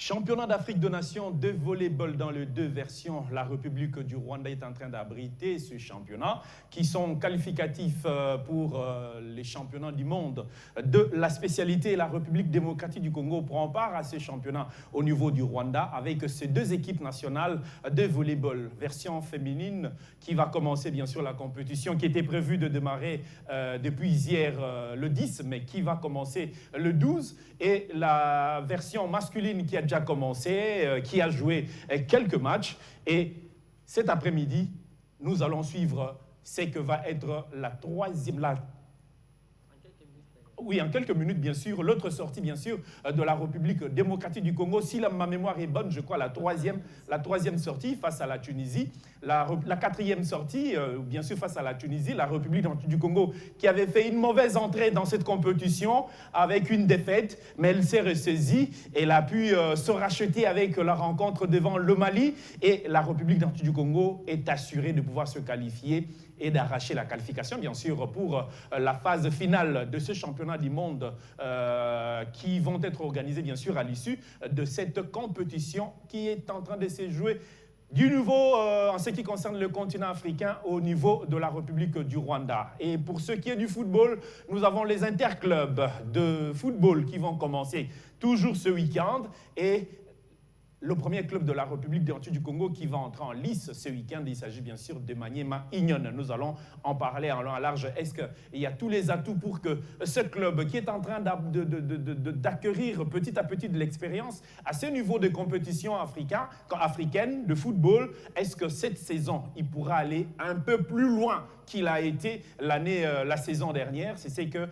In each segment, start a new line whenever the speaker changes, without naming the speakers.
Championnat d'Afrique de Nations de volleyball dans les deux versions. La République du Rwanda est en train d'abriter ce championnat qui sont qualificatifs pour les championnats du monde de la spécialité. La République démocratique du Congo prend part à ce championnat au niveau du Rwanda avec ses deux équipes nationales de volleyball. Version féminine qui va commencer bien sûr la compétition qui était prévue de démarrer depuis hier le 10 mais qui va commencer le 12 et la version masculine qui a déjà commencé, qui a joué quelques matchs. Et cet après-midi, nous allons suivre ce que va être la troisième... Oui, en quelques minutes, bien sûr. L'autre sortie, bien sûr, de la République démocratique du Congo. Si ma mémoire est bonne, je crois la troisième sortie face à la Tunisie. La quatrième sortie, bien sûr, face à la Tunisie. La République du Congo qui avait fait une mauvaise entrée dans cette compétition avec une défaite. Mais elle s'est ressaisie. Elle a pu se racheter avec la rencontre devant le Mali. Et la République du Congo est assurée de pouvoir se qualifier et d'arracher la qualification, bien sûr, pour la phase finale de ce championnat du monde qui vont être organisés, bien sûr, à l'issue de cette compétition qui est en train de se jouer du niveau, en ce qui concerne le continent africain, au niveau de la République du Rwanda. Et pour ce qui est du football, nous avons les interclubs de football qui vont commencer toujours ce week-end et le premier club de la République du Congo qui va entrer en lice ce week-end, il s'agit bien sûr de Maniema Union. Nous allons en parler en long et large. Est-ce qu'il y a tous les atouts pour que ce club qui est en train d'acquérir petit à petit de l'expérience à ce niveau de compétition africaine de football, est-ce que cette saison, il pourra aller un peu plus loin qu'il a été la saison dernière? C'est ce que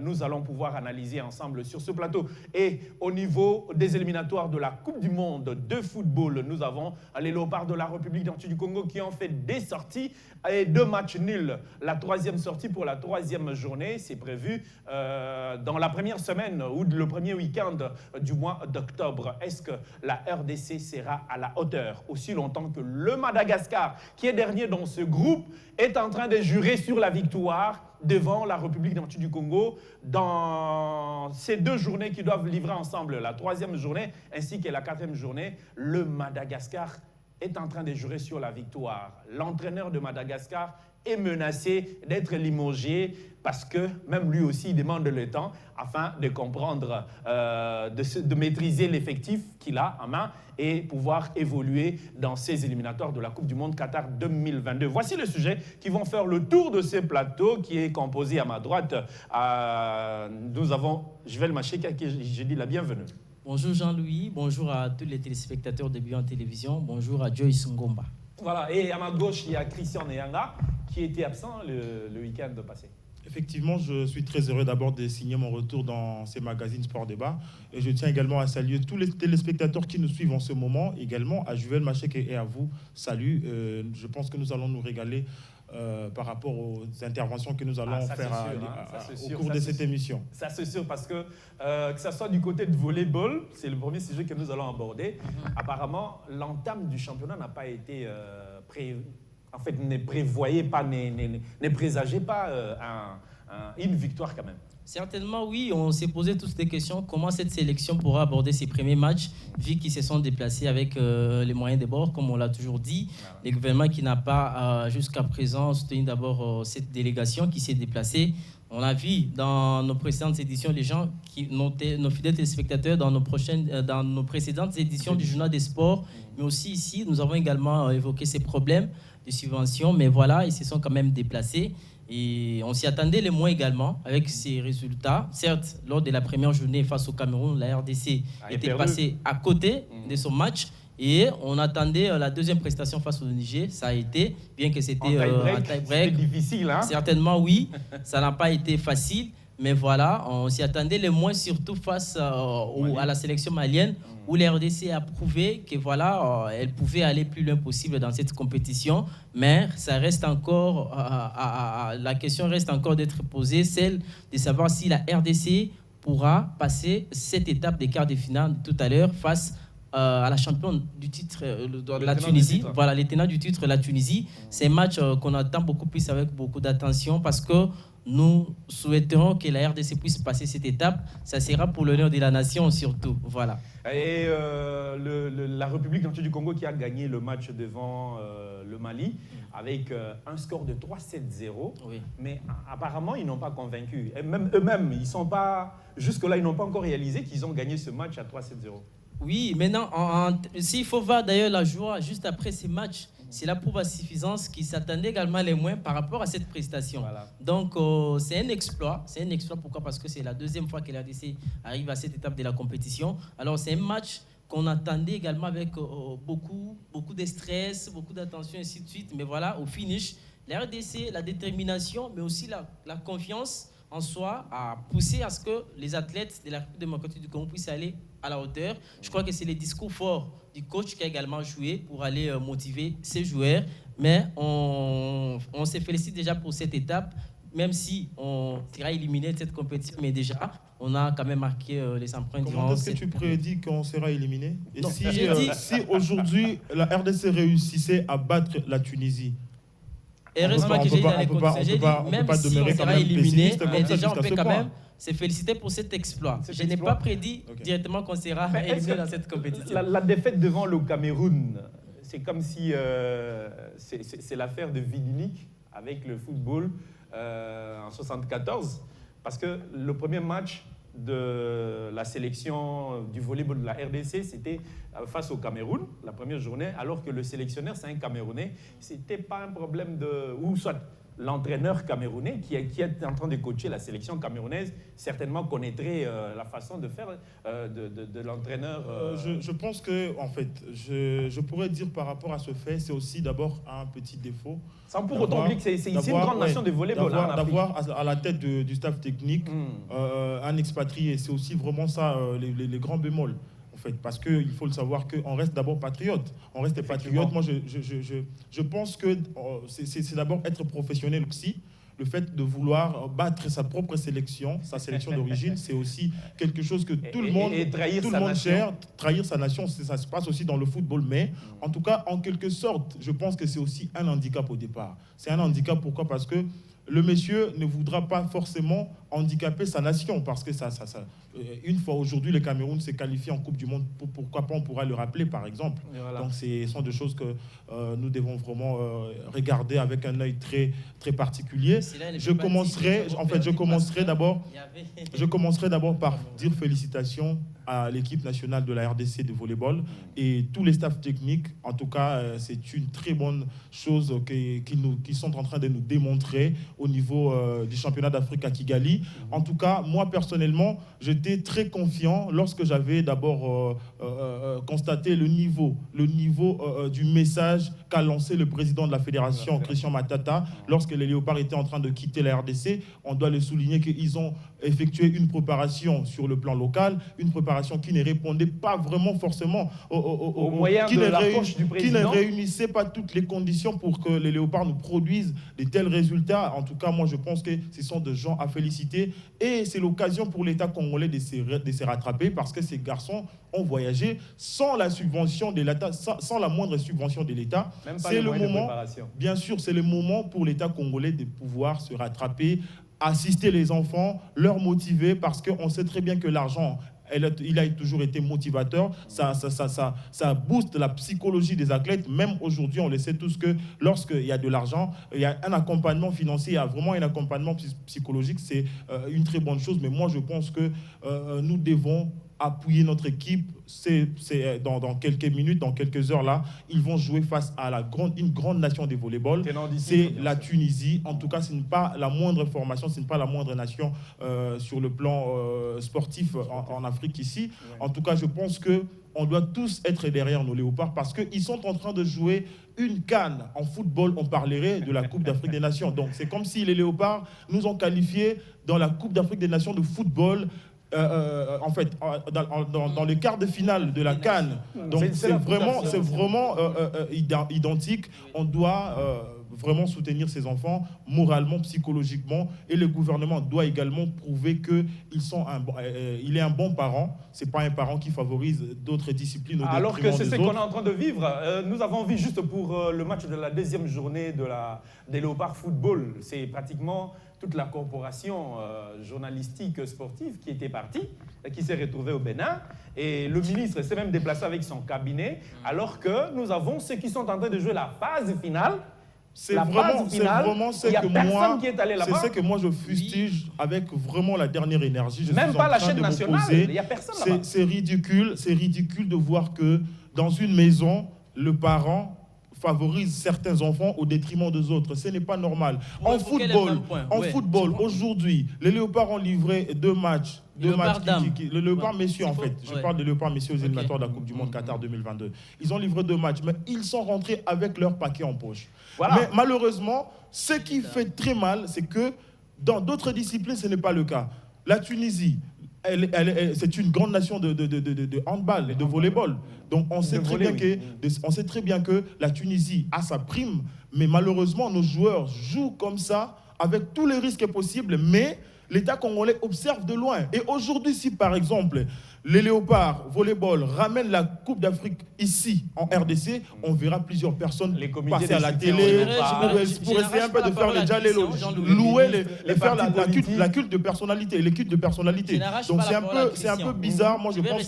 nous allons pouvoir analyser ensemble sur ce plateau. Et au niveau des éliminatoires de la Coupe du Monde de football, nous avons les Léopards de la République du Congo qui ont fait des sorties et 2 matchs nuls. La troisième sortie pour la troisième journée, c'est prévu dans la première semaine ou le premier week-end du mois d'octobre. Est-ce que la RDC sera à la hauteur aussi longtemps que le Madagascar, qui est dernier dans ce groupe, est en train de jurer sur la victoire devant la République du Congo dans ces 2 journées qui doivent livrer ensemble, la troisième journée ainsi que la quatrième journée? Le Madagascar est en train de jurer sur la victoire. L'entraîneur de Madagascar est menacé d'être limogé parce que même lui aussi il demande le temps afin de comprendre, de maîtriser l'effectif qu'il a en main et pouvoir évoluer dans ces éliminatoires de la Coupe du Monde Qatar 2022. Voici le sujet qui vont faire le tour de ce plateau qui est composé à ma droite. Nous avons Juvel Machek à qui j'ai dit la bienvenue.
Bonjour Jean-Louis, bonjour à tous les téléspectateurs de Bion Télévision, bonjour à Joyce Ngomba.
Voilà, et à ma gauche, il y a Christian Nyanga qui était absent le week-end passé.
Effectivement, je suis très heureux d'abord de signer mon retour dans ces magazines Sport Débat. Et je tiens également à saluer tous les téléspectateurs qui nous suivent en ce moment, également à Juvel Machek et à vous. Salut, je pense que nous allons nous régaler par rapport aux interventions que nous allons faire au cours de cette émission. Ça c'est sûr, parce que ce soit du côté de volleyball, c'est le premier sujet que nous allons aborder. Apparemment, l'entame du championnat n'a pas été en fait, ne prévoyez pas, ne présagez pas une victoire quand même.
Certainement, oui. On s'est posé toutes ces questions. Comment cette sélection pourra aborder ses premiers matchs, vu qu'ils se sont déplacés avec les moyens de bord, comme on l'a toujours dit. Voilà. Le gouvernement qui n'a pas, jusqu'à présent, soutenu d'abord cette délégation qui s'est déplacée. On a vu dans nos précédentes éditions, les gens, nos fidèles téléspectateurs, dans nos précédentes éditions du Journal des Sports, mais aussi ici, nous avons également évoqué ces problèmes de subventions, mais voilà, ils se sont quand même déplacés. Et on s'y attendait les moins également avec ces résultats. Certes, lors de la première journée face au Cameroun, la RDC était passée à côté de son match. Et on attendait la deuxième prestation face au Niger. Ça a été, bien que c'était un tie-break.
C'était difficile, hein?
Certainement, oui. Ça n'a pas été facile. Mais voilà, on s'y attendait les moins, surtout face à la sélection malienne, où la RDC a prouvé que voilà, elle pouvait aller plus loin possible dans cette compétition. Mais ça reste encore, la question reste encore d'être posée, celle de savoir si la RDC pourra passer cette étape des quarts de finale tout à l'heure face à la championne du titre, la
tenant
Tunisie.
du titre.
Voilà, les tenants du titre, la Tunisie. C'est un match qu'on attend beaucoup plus avec beaucoup d'attention parce que nous souhaiterons que la RDC puisse passer cette étape. Ça sera pour l'honneur de la nation surtout. Voilà.
Et la République démocratique du Congo qui a gagné le match devant le Mali avec un score de 3-7-0.
Oui.
Mais apparemment, ils n'ont pas convaincu. Et même eux-mêmes, ils sont pas... Jusque-là, ils n'ont pas encore réalisé qu'ils ont gagné ce match à 3-7-0.
Oui, maintenant, s'il faut voir d'ailleurs la joie juste après ces matchs, c'est la prouve à suffisance qui s'attendait également les moins par rapport à cette prestation.
Voilà.
Donc, c'est un exploit. C'est un exploit, pourquoi? Parce que c'est la deuxième fois que la RDC arrive à cette étape de la compétition. Alors, c'est un match qu'on attendait également avec beaucoup de stress, beaucoup d'attention, et ainsi de suite. Mais voilà, au finish, la RDC, la détermination, mais aussi la confiance en soi a poussé à ce que les athlètes de la République démocratique du Congo puissent aller à la hauteur. Je crois que c'est les discours forts du coach qui a également joué pour aller motiver ses joueurs. Mais on se félicite déjà pour cette étape, même si on sera éliminé de cette compétition. Mais déjà, on a quand même marqué les empreintes.
Comment est-ce que tu prédis qu'on sera éliminé? Et
Non,
si,
si
aujourd'hui la RDC réussissait à battre la Tunisie?
Heureusement que j'ai dit dans les conditions. J'ai dit, même si on sera éliminé, mais déjà on peut quand même se féliciter pour cet exploit. Je n'ai pas prédit directement qu'on sera éliminé dans cette compétition.
La défaite devant le Cameroun, c'est comme si c'est l'affaire de Vidinik avec le football en 74. Parce que le premier match de la sélection du volleyball de la RDC, c'était face au Cameroun, la première journée, alors que le sélectionneur, c'est un Camerounais. C'était pas un problème de... Ou soit l'entraîneur camerounais qui est en train de coacher la sélection camerounaise certainement connaîtrait la façon de faire de l'entraîneur.
Je pense que, en fait, je pourrais dire par rapport à ce fait, c'est aussi d'abord un petit défaut.
Sans pour autant oublier que c'est ici une grande nation de volleyball.
D'avoir à la tête du staff technique un expatrié, c'est aussi vraiment ça, les grands bémols. En fait, parce qu'il faut le savoir qu'on reste d'abord patriote. On reste patriote. Moi, je pense que c'est d'abord être professionnel aussi. Le fait de vouloir battre sa propre sélection, sa sélection d'origine, c'est aussi quelque chose que tout le monde gère. Trahir sa nation, ça se passe aussi dans le football. Mais en tout cas, en quelque sorte, je pense que c'est aussi un handicap au départ. C'est un handicap, pourquoi? Parce que le monsieur ne voudra pas forcément handicaper sa nation, parce que une fois aujourd'hui, le Cameroun s'est qualifié en Coupe du Monde, pourquoi pas on pourra le rappeler par exemple. Voilà. Donc ce sont des choses que nous devons vraiment regarder avec un œil très, très particulier. Je commencerai d'abord par dire félicitations à l'équipe nationale de la RDC de volleyball et tous les staffs techniques. En tout cas, c'est une très bonne chose qu'ils sont en train de nous démontrer au niveau du championnat d'Afrique à Kigali. En tout cas, moi personnellement, j'étais très confiant lorsque j'avais d'abord constaté le niveau du message qu'a lancé le président de la fédération, Christian Matata, lorsque les Léopards étaient en train de quitter la RDC. On doit le souligner qu'ils ont effectué une préparation sur le plan local, une préparation qui ne répondait pas vraiment forcément
aux moyens de l'approche du président,
qui ne réunissait pas toutes les conditions pour que les Léopards nous produisent de tels résultats. En tout cas, moi, je pense que ce sont des gens à féliciter et c'est l'occasion pour l'État congolais de se rattraper parce que ces garçons ont voyagé sans la subvention de l'État, sans la moindre subvention de l'État. C'est le moment, bien sûr, c'est le moment pour l'État congolais de pouvoir se rattraper, assister les enfants, leur motiver, parce qu'on sait très bien que l'argent, il a toujours été motivateur, ça booste la psychologie des athlètes. Même aujourd'hui, on le sait tous que lorsqu'il y a de l'argent, il y a un accompagnement financier, il y a vraiment un accompagnement psychologique, c'est une très bonne chose. Mais moi, je pense que nous devons appuyer notre équipe. Dans quelques minutes, dans quelques heures là, ils vont jouer face à une grande nation de volleyball. C'est la Tunisie. En tout cas, ce n'est pas la moindre formation, ce n'est pas la moindre nation sur le plan sportif en Afrique ici. Ouais. En tout cas, je pense que on doit tous être derrière nos Léopards parce qu'ils sont en train de jouer une CAN. En football, on parlerait de la Coupe d'Afrique des Nations. Donc, c'est comme si les Léopards nous ont qualifiés dans la Coupe d'Afrique des Nations de football. En fait, dans les quarts de finale de la CAN. Donc, c'est vraiment identique. On doit vraiment soutenir ces enfants moralement, psychologiquement, et le gouvernement doit également prouver qu'il est un bon parent. C'est pas un parent qui favorise d'autres disciplines.
Alors que c'est ce qu'on est en train de vivre. Nous avons vu juste pour le match de la deuxième journée des Léopards Football, c'est pratiquement toute la corporation journalistique sportive qui était partie, qui s'est retrouvée au Bénin. Et le ministre s'est même déplacé avec son cabinet, alors que nous avons ceux qui sont en train de jouer la phase finale.
C'est vraiment ce
il y a
que
personne
moi,
qui est allé là-bas.
c'est ce que moi je fustige avec vraiment la dernière énergie.
Même pas la chaîne nationale, il n'y a personne là-bas.
C'est ridicule de voir que dans une maison, le parent favorise certains enfants au détriment des autres. Ce n'est pas normal. En football, aujourd'hui, les Léopards ont livré deux matchs. Le Léopard messieurs, en fait. Je parle de Léopard messieurs aux éliminatoires de la Coupe du Monde Qatar 2022. Ils ont livré deux matchs, mais ils sont rentrés avec leur paquet en poche. Voilà. Mais malheureusement, ce qui fait très mal, c'est que dans d'autres disciplines, ce n'est pas le cas. La Tunisie, c'est une grande nation de handball et de volleyball. Donc on sait très bien que la Tunisie a sa prime, mais malheureusement nos joueurs jouent comme ça avec tous les risques possibles, mais l'État congolais observe de loin. Et aujourd'hui, si par exemple les Léopards volleyball ramènent la Coupe d'Afrique ici en RDC, on verra plusieurs personnes passer à la télé pour essayer un peu de faire la culte de personnalité, les cultes de personnalité. Donc c'est un peu bizarre. Moi je pense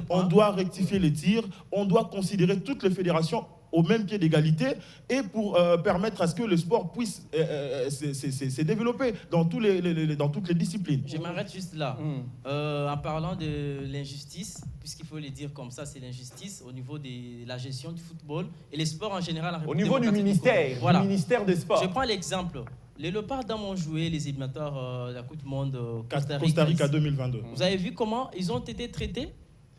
qu'on doit rectifier les tirs, on doit considérer toutes les fédérations au même pied d'égalité et pour permettre à ce que le sport puisse se développer dans toutes les disciplines.
Je m'arrête juste là. En parlant de l'injustice, puisqu'il faut le dire comme ça, c'est l'injustice au niveau de la gestion du football et les sports en général.
Au niveau du ministère, du ministère des Sports.
Je prends l'exemple. Les Léopards ont joué les éliminatoires de la Coupe du Monde
Costa Rica 2022.
Vous avez vu comment ils ont été traités?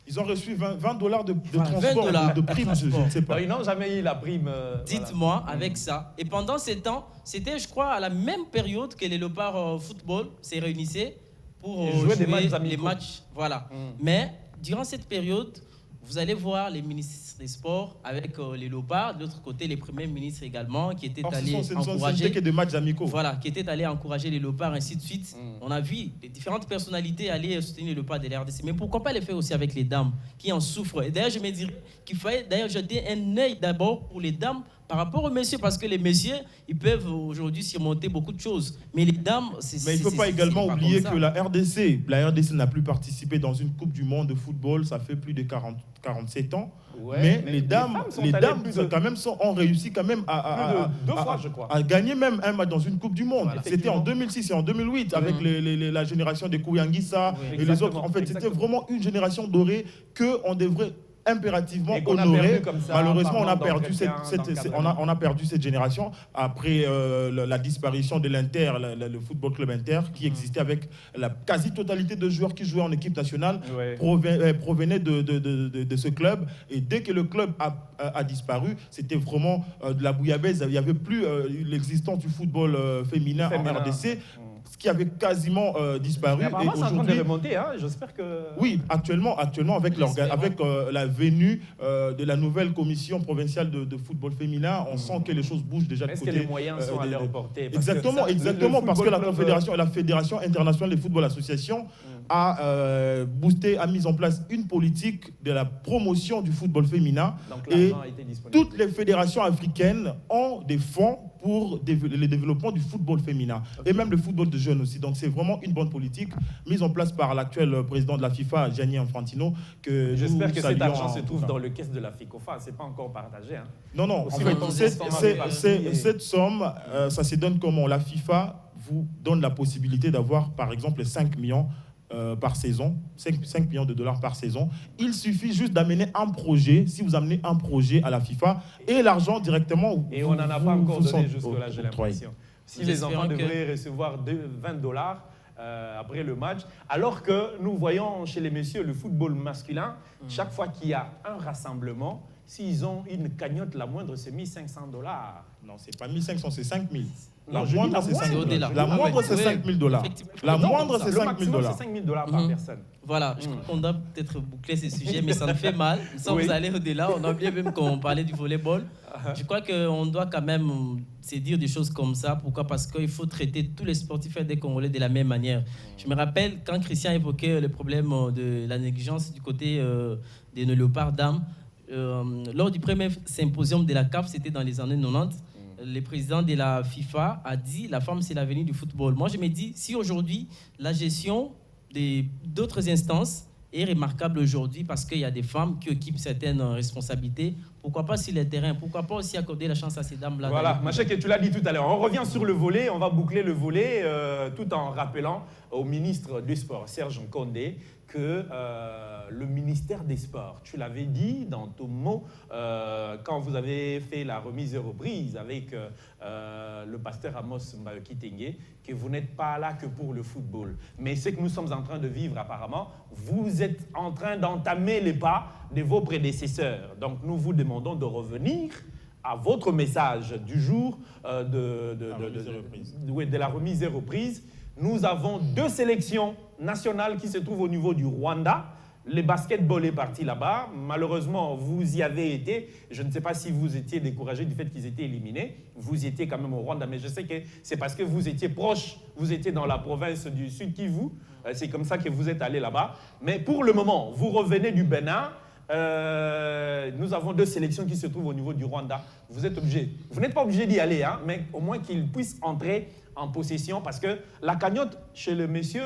Ils ont reçu $20 de transport, de prime, je ne sais pas.
Ils n'ont jamais eu la prime.
Dites-moi, avec ça. Et pendant ces temps, c'était, je crois, à la même période que les Léopards football se réunissaient pour jouer les matchs. Voilà. Mais durant cette période, vous allez voir les ministres des Sports avec les Léopards, de l'autre côté les premiers ministres également qui étaient allés encourager.
Que des matchs amicaux.
Voilà, qui étaient allés encourager les Léopards, ainsi de suite. On a vu les différentes personnalités aller soutenir les Léopards de l'RDC. Mais pourquoi pas les faire aussi avec les dames qui en souffrent? Et d'ailleurs, je me dirais qu'il fallait d'ailleurs jeter un œil d'abord pour les dames par rapport aux messieurs, parce que les messieurs, ils peuvent aujourd'hui surmonter beaucoup de choses. Mais les dames,
Mais il ne faut pas également oublier que la RDC n'a plus participé dans une Coupe du Monde de football, ça fait plus de 47 ans. Ouais, mais les dames quand même ont réussi quand même à gagner même un match dans une Coupe du Monde. Voilà, c'était en 2006 et en 2008 avec la génération des Kouyanguissa et les autres. En fait, c'était vraiment une génération dorée qu'on devrait impérativement honoré. Malheureusement, on a perdu cette génération après la disparition de l'Inter, le football club Inter, qui existait avec la quasi-totalité de joueurs qui jouaient en équipe nationale provenaient de ce club. Et dès que le club a disparu, c'était vraiment de la bouillabaisse. Il n'y avait plus l'existence du football féminin en RDC. Ce qui avait quasiment disparu.
Mais apparemment, c'est en train de remonter, hein. J'espère que...
Oui, actuellement avec la venue de la nouvelle commission provinciale de football féminin, on sent que les choses bougent déjà de côté.
Est-ce que les moyens sont allés reporter?
Exactement, parce que la Fédération internationale de football association a boosté, a mis en place une politique de la promotion du football féminin. Donc, et toutes les fédérations africaines ont des fonds pour le développement du football féminin et même le football de jeunes aussi. Donc c'est vraiment une bonne politique mise en place par l'actuel président de la FIFA, Gianni Infantino.
J'espère que cet argent se trouve dans le caisse de la FICOFA. C'est pas encore partagé. Hein.
Non. En fait, cette somme, ça se donne comment? La FIFA vous donne la possibilité d'avoir par exemple 5 millions par saison, 5 millions de dollars par saison. Il suffit juste d'amener un projet, si vous amenez un projet à la FIFA, et l'argent directement...
Et on n'en a pas encore donné jusque-là, j'ai l'impression. Si les enfants devraient recevoir $20 après le match, alors que nous voyons chez les messieurs le football masculin, chaque fois qu'il y a un rassemblement, s'ils ont une cagnotte, la moindre c'est $1 500.
Non, c'est pas 1 500, c'est 5 000.
La moindre, c'est 5 000 $.
La moindre, c'est 5 000 $. La moindre, c'est 5 000 $.
C'est 5 000 $ par personne.
Voilà, je crois qu'on doit peut-être boucler ce sujet, mais ça nous fait mal. Sans vous aller au-delà, on a oublié même qu'on parlait du volleyball. Je crois qu'on doit quand même se dire des choses comme ça. Pourquoi? Parce qu'il faut traiter tous les sportifs et des Congolais de la même manière. Je me rappelle quand Christian évoquait le problème de la négligence du côté des léopards dames. Lors du premier symposium de la CAF, c'était dans les années 90, le président de la FIFA a dit la femme c'est l'avenir du football. Moi je me dis, si aujourd'hui la gestion d'autres instances est remarquable aujourd'hui parce qu'il y a des femmes qui occupent certaines responsabilités, pourquoi pas sur les terrains, pourquoi pas aussi accorder la chance à ces dames-là.
Voilà, Machek, tu l'as dit tout à l'heure. On revient sur le volley, on va boucler le volley tout en rappelant au ministre du Sport, Serge Nkondé, que le ministère des Sports, tu l'avais dit dans ton mot, quand vous avez fait la remise et reprise avec le pasteur Amos Kitenge, que vous n'êtes pas là que pour le football. Mais ce que nous sommes en train de vivre apparemment, vous êtes en train d'entamer les pas de vos prédécesseurs. Donc nous vous demandons de revenir à votre message du jour de la remise et reprise. Nous avons 2 sélections nationales qui se trouvent au niveau du Rwanda. Le basketball est parti là-bas. Malheureusement, vous y avez été. Je ne sais pas si vous étiez découragé du fait qu'ils étaient éliminés. Vous y étiez quand même au Rwanda, mais je sais que c'est parce que vous étiez proche. Vous étiez dans la province du Sud Kivu. C'est comme ça que vous êtes allé là-bas. Mais pour le moment, vous revenez du Bénin. Nous avons 2 sélections qui se trouvent au niveau du Rwanda. Vous êtes obligé. Vous n'êtes pas obligé d'y aller, hein, mais au moins qu'ils puissent entrer en possession, parce que la cagnotte chez le monsieur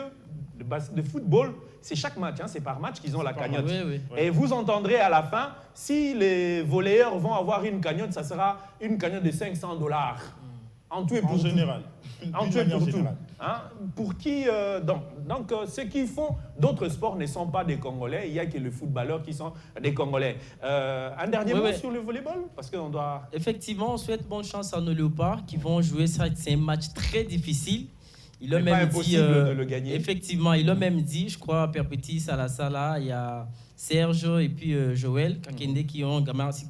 de football, c'est chaque match, hein, c'est par match qu'ils ont la cagnotte.
Oui.
Et vous entendrez à la fin, si les volleyeurs vont avoir une cagnotte, ça sera une cagnotte de $500. En tout et pour
en général.
En tout et pour tout. Hein? Pour qui donc ceux qui font d'autres sports ne sont pas des Congolais. Il n'y a que les footballeurs qui sont des Congolais. Un dernier mot sur le volleyball, parce qu'on doit...
Effectivement, on souhaite bonne chance à nos léopards qui vont jouer ça. C'est un match très difficile. Il a même dit
de le gagner.
Effectivement, il a même dit, je crois, Perpétis, Salasala, il y a Serge et puis Joël Kakende qui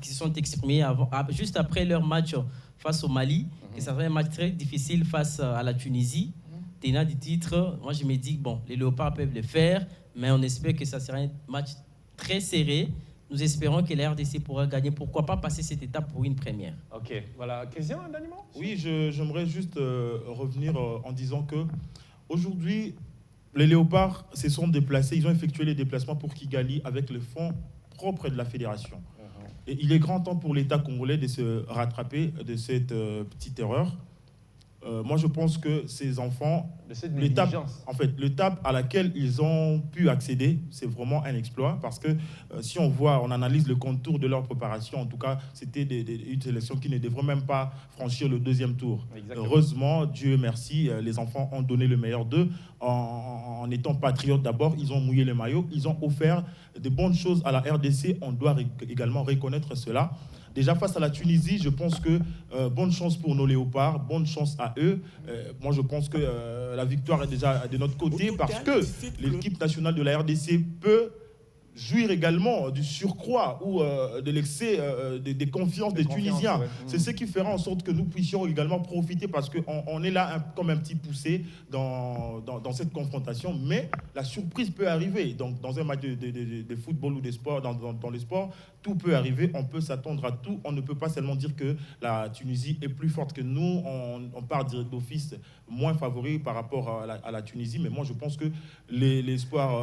se sont exprimés juste après leur match face au Mali. Que ça serait un match très difficile face à la Tunisie. Tenant du titre, moi je me dis bon, les Léopards peuvent le faire, mais on espère que ça sera un match très serré. Nous espérons que la RDC pourra gagner. Pourquoi pas passer cette étape pour une première?
Ok, voilà. Christian, un dernier mot?
Oui, j'aimerais juste revenir en disant que aujourd'hui, les Léopards se sont déplacés, ils ont effectué les déplacements pour Kigali avec le fonds propre de la fédération. Et il est grand temps pour l'État congolais de se rattraper de cette petite erreur. Moi, je pense que ces enfants, l'étape à laquelle ils ont pu accéder, c'est vraiment un exploit parce que si on analyse le contour de leur préparation, en tout cas, c'était une sélection qui ne devrait même pas franchir le 2e tour. Exactement. Heureusement, Dieu merci, les enfants ont donné le meilleur d'eux en étant patriotes d'abord. Ils ont mouillé les maillots, ils ont offert de bonnes choses à la RDC. On doit également reconnaître cela. Déjà face à la Tunisie, je pense que bonne chance pour nos léopards, bonne chance à eux. Moi, je pense que la victoire est déjà de notre côté parce que l'équipe nationale de la RDC peut jouir également du surcroît ou de l'excès de confiance des Tunisiens. Ouais. C'est ce qui fera en sorte que nous puissions également profiter parce qu'on est là comme un petit poussé dans cette confrontation. Mais la surprise peut arriver. Donc, dans un match de football ou de sport, dans les sports, tout peut arriver. On peut s'attendre à tout. On ne peut pas seulement dire que la Tunisie est plus forte que nous. On part d'office moins favori par rapport à la Tunisie. Mais moi, je pense que l'espoir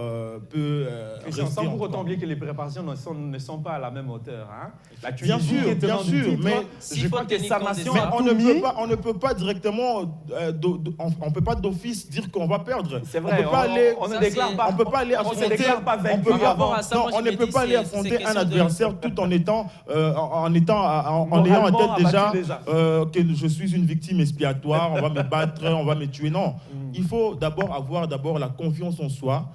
peut rester
sans pour autant oublier que les préparations ne sont pas à la même hauteur. Hein. La
Tunisie bien sûr, mais
je crois que sa nation
on ne peut pas directement, on peut pas d'office dire qu'on va perdre.
C'est vrai, on ne déclare pas.
On peut pas aller affronter. On ne peut pas aller affronter un adversaire tout en ayant en tête déjà que je suis une victime expiatoire. On va me battre, on va me tuer. Non, il faut d'abord avoir la confiance en soi.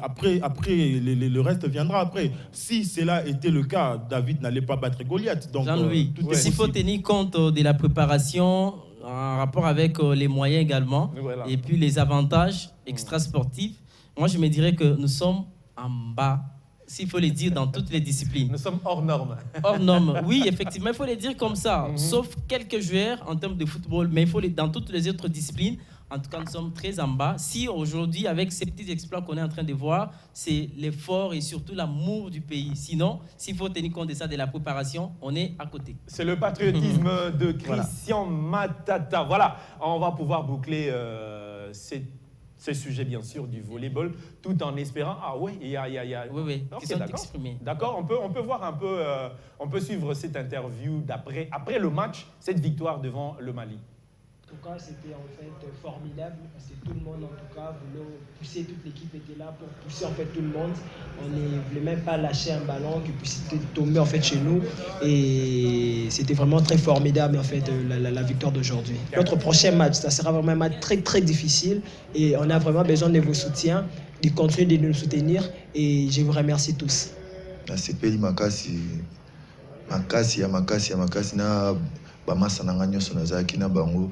Après le reste viendra après. Si cela était le cas, David n'allait pas battre Goliath. Donc,
Jean-Louis, il faut tenir compte de la préparation en rapport avec les moyens également, et puis les avantages extrasportifs. Moi, je me dirais que nous sommes en bas, s'il faut le dire, dans toutes les disciplines.
Nous sommes hors normes.
Hors normes, oui, effectivement, il faut le dire comme ça. Sauf quelques joueurs en termes de football, mais il faut dans toutes les autres disciplines, En tout cas, nous sommes très en bas. Si aujourd'hui, avec ces petits exploits qu'on est en train de voir, c'est l'effort et surtout l'amour du pays. Sinon, s'il faut tenir compte de ça, de la préparation, on est à côté.
C'est le patriotisme de Christian Matata. Voilà, on va pouvoir boucler ces sujets, bien sûr, du volleyball, tout en espérant... Ah oui, il y a...
Oui,
okay,
qui sont exprimés.
D'accord, on peut voir un peu, on peut suivre cette interview après le match, cette victoire devant le Mali.
En tout cas, c'était en fait formidable parce que tout le monde, en tout cas, voulait pousser, toute l'équipe était là pour pousser en fait tout le monde. On ne voulait même pas lâcher un ballon qui puisse tomber en fait chez nous. Et c'était vraiment très formidable en fait la victoire d'aujourd'hui. Notre prochain match, ça sera vraiment un match très très difficile et on a vraiment besoin de vos soutiens, de continuer de nous soutenir et je vous remercie tous.
Nasepeli makasi na bamasa nanga nyonso nazalaki na bango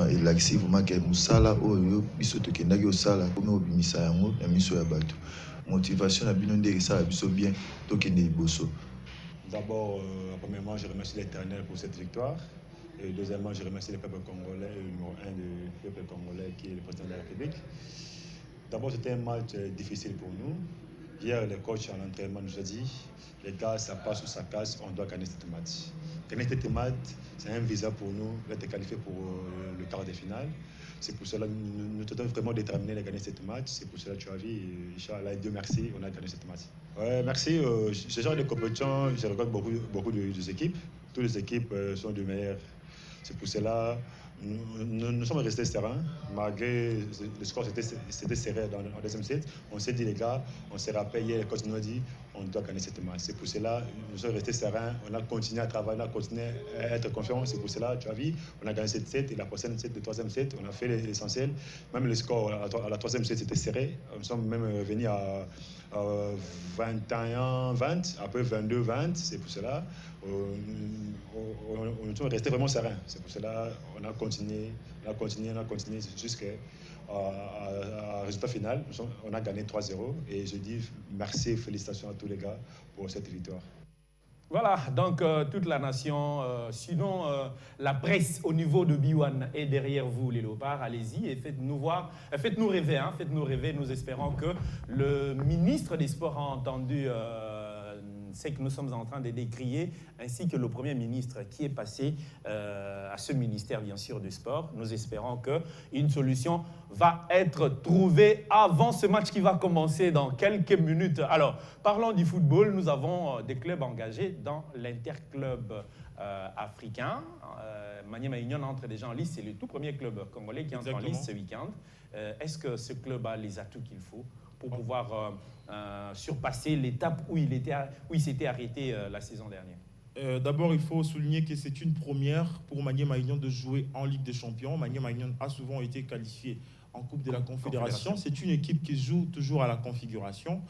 elakisi vraiment ke mosala oyo biso tokendaki osala komi obimisa yango na miso ya bato motivation na bino nde esala biso bien tokende liboso.
D'abord, premièrement, je remercie l'Éternel pour cette victoire. Et deuxièmement, je remercie le peuple congolais, le numéro 1 du peuple congolais qui est le président de la République. D'abord, c'était un match difficile pour nous. Hier, le coach en entraînement nous a dit, les gars, ça passe ou ça casse, on doit gagner cette match. Gagner cette match, c'est un visa pour nous d'être qualifiés pour le quart de finale. C'est pour cela que nous sommes vraiment déterminés à gagner cette match. C'est pour cela que tu as vu, Inch'Allah, Dieu merci, on a gagné cette match. Ouais, merci. Ce genre de compétition, je regarde beaucoup des équipes. Toutes les équipes sont du meilleur. C'est pour cela nous sommes restés sereins, malgré le score c'était serré dans le deuxième set. On s'est dit, les gars, on s'est rappelé hier, le coach nous a dit, on doit gagner cette match. C'est pour cela nous sommes restés sereins, on a continué à travailler, on a continué à être confiants. C'est pour cela, tu as vu, on a gagné cette set et la prochaine set, le troisième set, on a fait l'essentiel. Même le score à la troisième set, c'était serré. Nous sommes même venus à 21-20, après 22-20. C'est pour cela on est resté vraiment serein. C'est pour cela on a continué jusqu'à résultat final. On a gagné 3-0 et je dis merci et félicitations à tous les gars pour cette victoire.
Voilà, donc toute la nation, sinon la presse au niveau de B1 est derrière vous, les léopards. Allez-y et faites-nous voir, faites-nous rêver, hein, faites-nous rêver. Nous espérons que le ministre des Sports a entendu ce que nous sommes en train de décrier, ainsi que le Premier ministre qui est passé à ce ministère, bien sûr, du sport. Nous espérons qu'une solution va être trouvée avant ce match qui va commencer dans quelques minutes. Alors, parlons du football. Nous avons des clubs engagés dans l'interclub africain. Maniema Union entre déjà en lice. C'est le tout premier club congolais qui entre en lice ce week-end. Est-ce que ce club a les atouts qu'il faut pour pouvoir surpasser l'étape où il s'était arrêté la saison dernière?
D'abord, il faut souligner que c'est une première pour Maniema Union de jouer en Ligue des Champions. Maniema Union a souvent été qualifié en Coupe de la Confédération. C'est une équipe qui joue toujours à la configuration,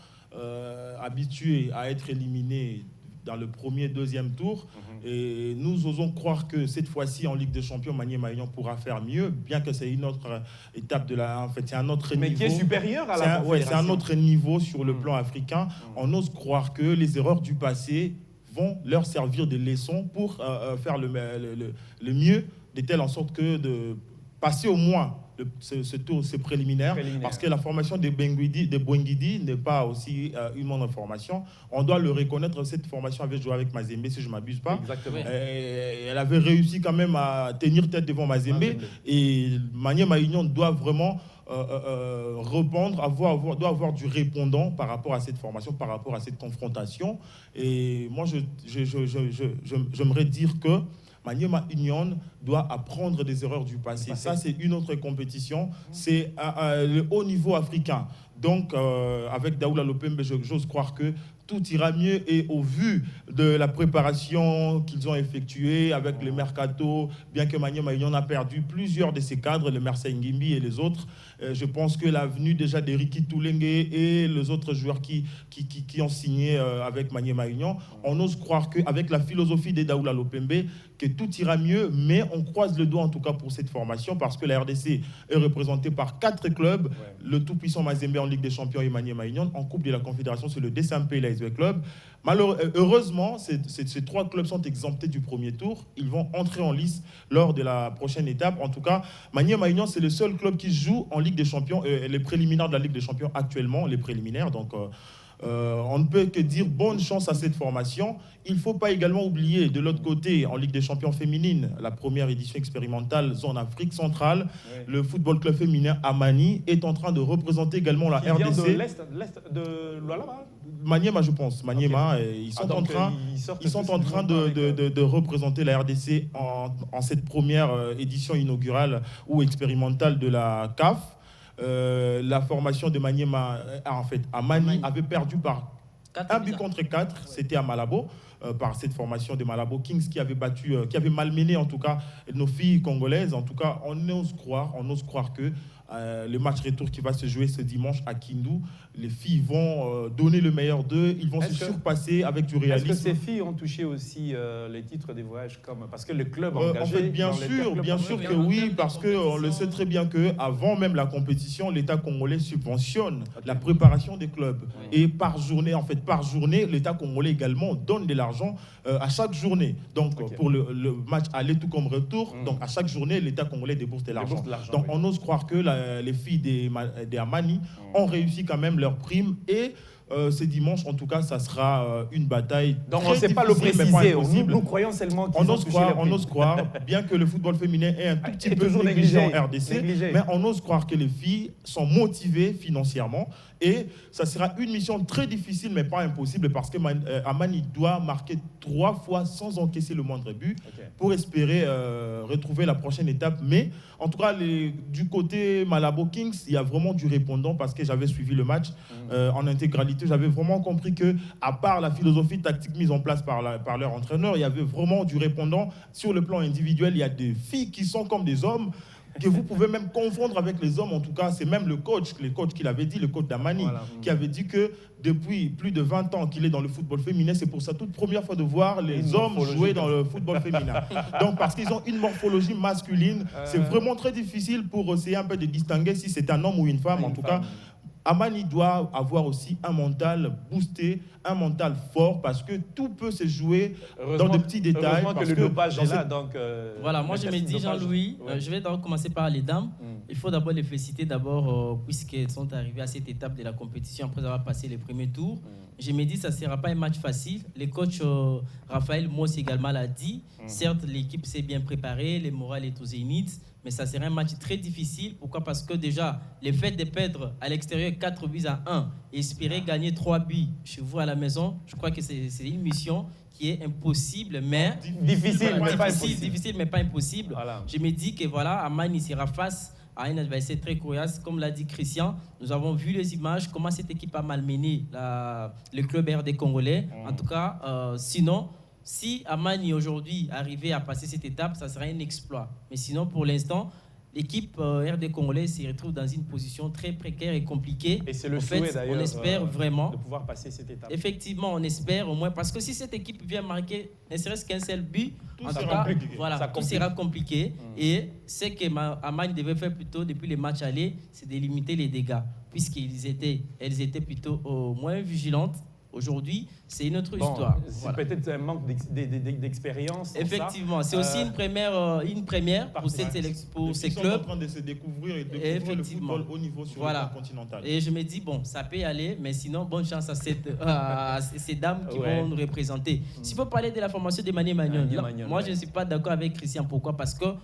habituée à être éliminée dans le premier, deuxième tour. Et nous osons croire que cette fois-ci, en Ligue des Champions, Maniema Union pourra faire mieux, bien que c'est une autre étape de la... En fait, c'est un autre niveau.
Mais qui est supérieur à la Confédération.
C'est un autre niveau sur le plan africain. On ose croire que les erreurs du passé vont leur servir de leçon pour faire le mieux, de telle en sorte que de passer au moins ce tour, ce préliminaire, parce que la formation de Bouengidi n'est pas aussi une bonne formation. On doit le reconnaître, cette formation avait joué avec Mazembe, si je ne m'abuse pas.
Exactement.
Elle avait réussi quand même à tenir tête devant Mazembe. Et Maniema Union doit vraiment répondre, doit avoir du répondant par rapport à cette formation, par rapport à cette confrontation. Et moi, j'aimerais dire que Maniema Union doit apprendre des erreurs du passé. Ça, c'est une autre compétition. C'est le haut niveau africain. Donc, avec Daoula Lopembe, j'ose croire que tout ira mieux. Et au vu de la préparation qu'ils ont effectuée avec le Mercato, bien que Maniema Union a perdu plusieurs de ses cadres, le Marseille Ngimbi et les autres, je pense que la venue déjà d'Eriki Toulengue et les autres joueurs qui ont signé avec Maniema Union, on ose croire qu'avec la philosophie de Daoula Lopembe, que tout ira mieux, mais on croise le doigt en tout cas pour cette formation parce que la RDC est représentée par 4 clubs, le tout-puissant Mazembe en Ligue des Champions et Maniema Union. En Coupe de la Confédération, c'est le DSMP, l'AS Raceway Club. Heureusement, ces 3 clubs sont exemptés du premier tour. Ils vont entrer en lice lors de la prochaine étape. En tout cas, Maniema Union, c'est le seul club qui joue en Ligue des Champions, les préliminaires de la Ligue des Champions actuellement, les préliminaires. Donc, on ne peut que dire bonne chance à cette formation. Il ne faut pas également oublier, de l'autre côté, en Ligue des Champions féminines, la première édition expérimentale Zone Afrique centrale, le football club féminin Amani est en train de représenter également la RDC.
Vient de l'est de Lualaba.
Maniema, je pense. Maniema,
okay.
Ils sont en train de représenter la RDC en cette première édition inaugurale ou expérimentale de la CAF. La formation de Maniema, en fait, Amani avait perdu par 1 but contre 4, c'était à Malabo, par cette formation de Malabo Kings qui avait malmené en tout cas nos filles congolaises. En tout cas, on ose croire que le match retour qui va se jouer ce dimanche à Kindu, les filles vont donner le meilleur d'eux, ils vont se surpasser avec du réalisme.
Est-ce que ces filles ont touché aussi les titres des voyages parce que le club engagé...
En fait, bien sûr que oui, parce qu'on le sait très bien qu'avant même la compétition, l'État congolais subventionne la préparation des clubs. Et par journée, l'État congolais également donne de l'argent à chaque journée. Donc pour le match aller tout comme retour, donc à chaque journée, l'État congolais débourse de l'argent. Donc on ose croire que les filles des Amani ont réussi quand même leur prime et ce dimanche, en tout cas, ça sera une bataille.
Donc on ne sait pas le préciser. Nous croyons seulement qu'ils ont touché les prix.
On ose croire, bien que le football féminin est un tout petit peu négligé en RDC, mais on ose croire que les filles sont motivées financièrement. Et ça sera une mission très difficile, mais pas impossible, parce que Amani doit marquer 3 fois sans encaisser le moindre but pour espérer retrouver la prochaine étape. Mais en tout cas, du côté Malabo Kings, il y a vraiment du répondant, parce que j'avais suivi le match en intégralité. J'avais vraiment compris que, à part la philosophie tactique mise en place par leur entraîneur, il y avait vraiment du répondant. Sur le plan individuel, il y a des filles qui sont comme des hommes, que vous pouvez même confondre avec les hommes. En tout cas, c'est même le coach qui l'avait dit, le coach d'Amani, qui avait dit que depuis plus de 20 ans qu'il est dans le football féminin, c'est pour sa toute première fois de voir les hommes jouer dans le football féminin. Donc, parce qu'ils ont une morphologie masculine, c'est vraiment très difficile pour essayer un peu de distinguer si c'est un homme ou une femme. En tout cas, Amani doit avoir aussi un mental boosté, un mental fort, parce que tout peut se jouer dans de petits détails.
Heureusement que le dopage est là. Donc,
voilà, moi je me dis, Jean-Louis, je vais d'abord commencer par les dames. Il faut d'abord les féliciter, puisqu'elles sont arrivées à cette étape de la compétition après avoir passé les premiers tours. Je me dis, ça ne sera pas un match facile. Le coach Raphaël Moss également l'a dit. Certes, l'équipe s'est bien préparée, le moral est au zénith, mais ça sera un match très difficile. Pourquoi? Parce que déjà, le fait de perdre à l'extérieur 4-1 et espérer gagner 3 buts chez vous à la maison, je crois que c'est une mission qui est impossible, mais difficile, mais pas impossible. Voilà. Je me dis que voilà, Amani sera face à un adversaire très coriace. Comme l'a dit Christian, nous avons vu les images, comment cette équipe a malmené le club RD congolais. En tout cas, sinon, si Amani aujourd'hui arrivait à passer cette étape, ça serait un exploit. Mais sinon, pour l'instant, l'équipe RD congolais se retrouve dans une position très précaire et compliquée.
Et c'est le souhait d'ailleurs,
on espère vraiment
de pouvoir passer cette étape.
Effectivement, on espère au moins, parce que si cette équipe vient marquer ne serait-ce qu'un seul but, tout sera compliqué. Et ce que Amani devait faire plutôt depuis les matchs allés, c'est de limiter les dégâts, elles étaient plutôt moins vigilantes. Aujourd'hui, c'est une autre histoire.
C'est peut-être un manque d'expérience.
Effectivement, c'est aussi une première pour ces clubs.
Ils sont en train de se découvrir et de découvrir le football au niveau sur le plan continental.
Et je me dis, bon, ça peut y aller, mais sinon, bonne chance à ces dames qui vont nous représenter. S'il faut parler de la formation de Maniema Union, moi, je ne suis pas d'accord avec Christian. Pourquoi? Parce que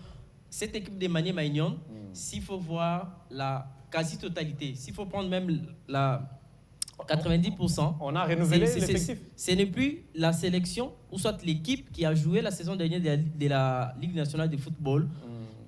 cette équipe de Maniema Union, s'il faut voir la quasi-totalité, s'il faut prendre même la 90%.
On a renouvelé l'effectif.
Ce n'est plus la sélection ou soit l'équipe qui a joué la saison dernière de la Ligue nationale de football.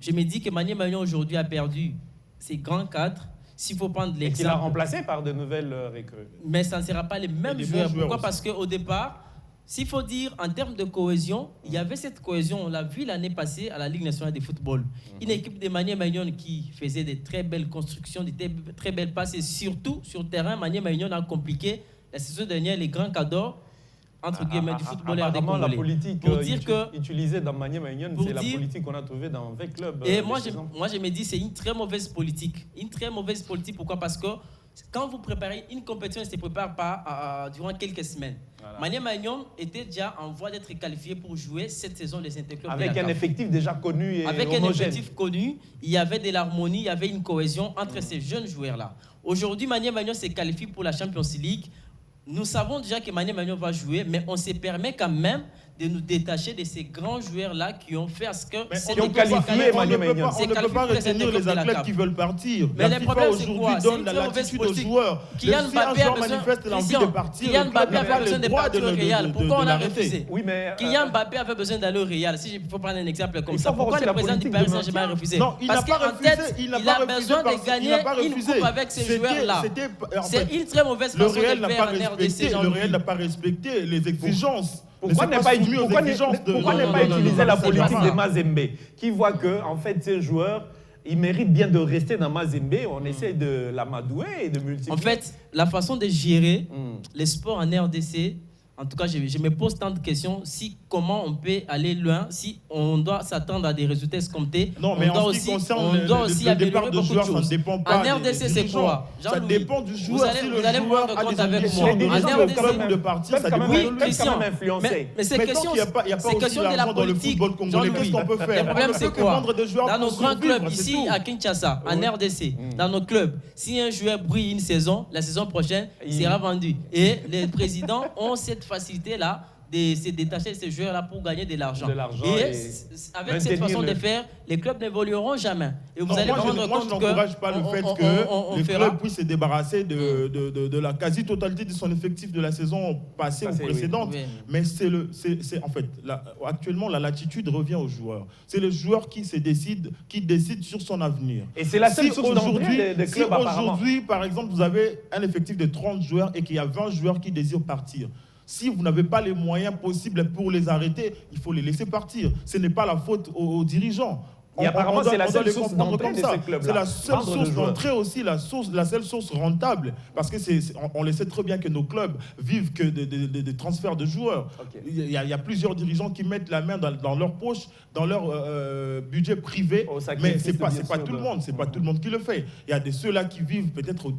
Je me dis que Maniema Union aujourd'hui a perdu ses grands cadres. S'il faut prendre l'exemple.
Et qu'il a remplacé par de nouvelles recrues.
Mais ça ne sera pas les mêmes joueurs. Pourquoi? Parce qu'au départ, s'il faut dire en termes de cohésion, il y avait cette cohésion, on l'a vu l'année passée à la Ligue nationale de football. Une équipe de Maniema Union qui faisait de très belles constructions, de très belles passes, et surtout sur le terrain, Maniema Union a compliqué la saison dernière les grands cadeaux entre guillemets du football RD congolais.
La politique utilisée dans Maniema Union, c'est la politique qu'on a trouvée dans 20 clubs.
Et moi je me dis c'est une très mauvaise politique. Une très mauvaise politique, pourquoi? Parce que Quand vous préparez une compétition, elle ne se prépare pas durant quelques semaines. Voilà. Maniema Magnon était déjà en voie d'être qualifié pour jouer cette saison les interclubs.
Avec un effectif déjà connu et
avec
homogène.
Un effectif connu, il y avait de l'harmonie, il y avait une cohésion entre ces jeunes joueurs-là. Aujourd'hui, Maniema Magnon se qualifie pour la Champions League. Nous savons déjà que Maniema Magnon va jouer, mais on se permet quand même de nous détacher de ces grands joueurs-là qui ont fait ce que...
Qui ont qualifié Maniema Magnon.
On ne peut pas retenir les athlètes qui veulent partir.
Mais le problème, c'est quoi?
Donne la latitude aux joueurs.
Kylian Mbappé a besoin Kylian Mbappé avait besoin de partir au Real. Pourquoi on a refusé? Kylian Mbappé avait besoin d'aller au Real. Si je peux prendre un exemple comme ça, pourquoi le président du Paris Saint-Germain a refusé? Parce qu'en tête, il a besoin de gagner une coupe avec ces joueurs-là. C'est une très mauvaise façon de faire en RDC.
Le Real n'a pas respecté les exigences.
Pourquoi ne pas utiliser la politique de Mazembe qui voit que, en fait, ces joueurs, ils méritent bien de rester dans Mazembe. On essaie de l'amadouer et de multiplier.
En fait, la façon de gérer les sports en RDC, en tout cas, je me pose tant de questions. Comment on peut aller loin, si on doit s'attendre à des résultats escomptés.
Non, mais en ce qui concerne le départ de joueurs, ça ne dépend pas.
En RDC, c'est quoi?
Ça dépend du joueur.
Vous allez vous rendre compte avec moi.
En RDC, de partir, ça dépend
de Christian. Mais c'est question de la politique.
Qu'est-ce qu'on peut faire?
Le problème, c'est quoi? Dans nos grands clubs, ici à Kinshasa, en RDC, dans nos clubs, si un joueur brille une saison, la saison prochaine, il sera vendu. Et les présidents ont cette facilité-là de se détacher de ces joueurs-là pour gagner de l'argent. Et avec cette façon de faire, les clubs n'évolueront jamais. Et vous allez vous rendre compte que...
Moi, je n'encourage pas le fait que les clubs puissent se débarrasser de la quasi-totalité de son effectif de la saison passée ou précédente. Mais en fait, actuellement, la latitude revient aux joueurs. C'est le joueur qui décide sur son avenir.
Et c'est la seule source d'entrée des clubs, apparemment.
Aujourd'hui, par exemple, vous avez un effectif de 30 joueurs et qu'il y a 20 joueurs qui désirent partir. Si vous n'avez pas les moyens possibles pour les arrêter, il faut les laisser partir. Ce n'est pas la faute aux dirigeants.
Et apparemment, c'est la seule source d'entrée de ces clubs-là.
C'est la seule source d'entrée aussi, la seule source rentable. Parce que on le sait très bien que nos clubs vivent que des transferts de joueurs. Okay. Il y a plusieurs dirigeants qui mettent la main dans leur poche, dans leur budget privé. Mais c'est pas tout le monde. C'est pas tout le monde qui le fait. Il y a ceux-là qui vivent peut-être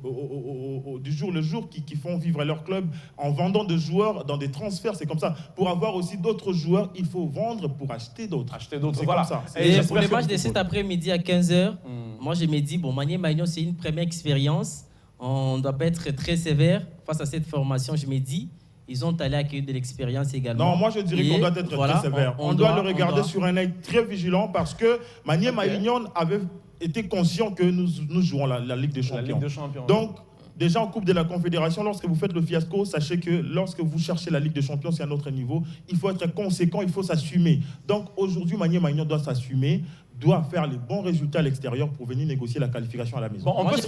du jour le jour, qui font vivre leur club en vendant des joueurs dans des transferts. C'est comme ça. Pour avoir aussi d'autres joueurs, il faut vendre pour acheter d'autres.
C'est
voilà.
Comme ça.
Et pour les matchs de cet après-midi à 15h, moi je me dis, Maniema Magnon, c'est une première expérience. On ne doit pas être très sévère face à cette formation. Je me dis, ils ont allé accueillir de l'expérience également.
Non, moi je dirais qu'on doit être très sévère. On doit le regarder sur un œil très vigilant parce que Maniema Magnon avait été conscient que nous jouons la Ligue des Champions. Donc, déjà en Coupe de la Confédération, lorsque vous faites le fiasco, sachez que lorsque vous cherchez la Ligue des Champions, c'est un autre niveau. Il faut être conséquent, il faut s'assumer. Donc aujourd'hui, Maniema Magnon doit s'assumer, doit faire les bons résultats à l'extérieur pour venir négocier la qualification à la maison.
Bon, on peut